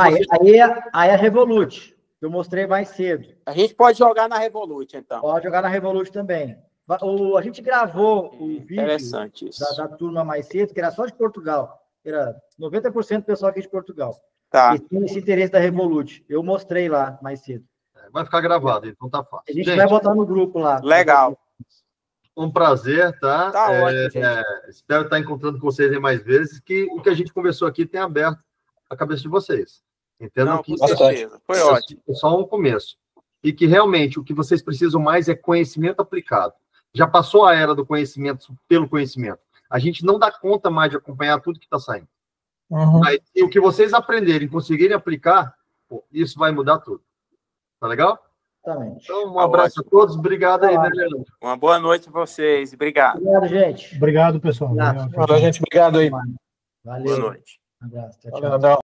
é Revolut. Eu mostrei mais cedo. A gente pode jogar na Revolut, então. Pode jogar na Revolut também. A gente gravou o vídeo da turma mais cedo, que era só de Portugal. Era 90% do pessoal aqui de Portugal. Tá. E tinha esse interesse da Revolut. Eu mostrei lá mais cedo. Vai ficar gravado, então tá fácil. A gente vai botar no grupo lá. Legal. Um prazer, tá? Tá ótimo, gente. Espero estar encontrando com vocês aí mais vezes, que o que a gente conversou aqui tem aberto a cabeça de vocês. Entendam que com certeza. Foi ótimo. É só um começo. e que realmente o que vocês precisam mais é conhecimento aplicado. Já passou a era do conhecimento pelo conhecimento. A gente não dá conta mais de acompanhar tudo que está saindo. Mas, e o que vocês aprenderem, conseguirem aplicar, pô, isso vai mudar tudo. Tá legal? Exatamente. Então, um abraço a todos. Obrigado aí, né, Leandro? Uma boa noite para vocês. Obrigado. Obrigado, gente. Obrigado, pessoal. Obrigado. Valeu, Gente, obrigado aí. Valeu. Boa noite. Um abraço. Tchau, Valeu, André.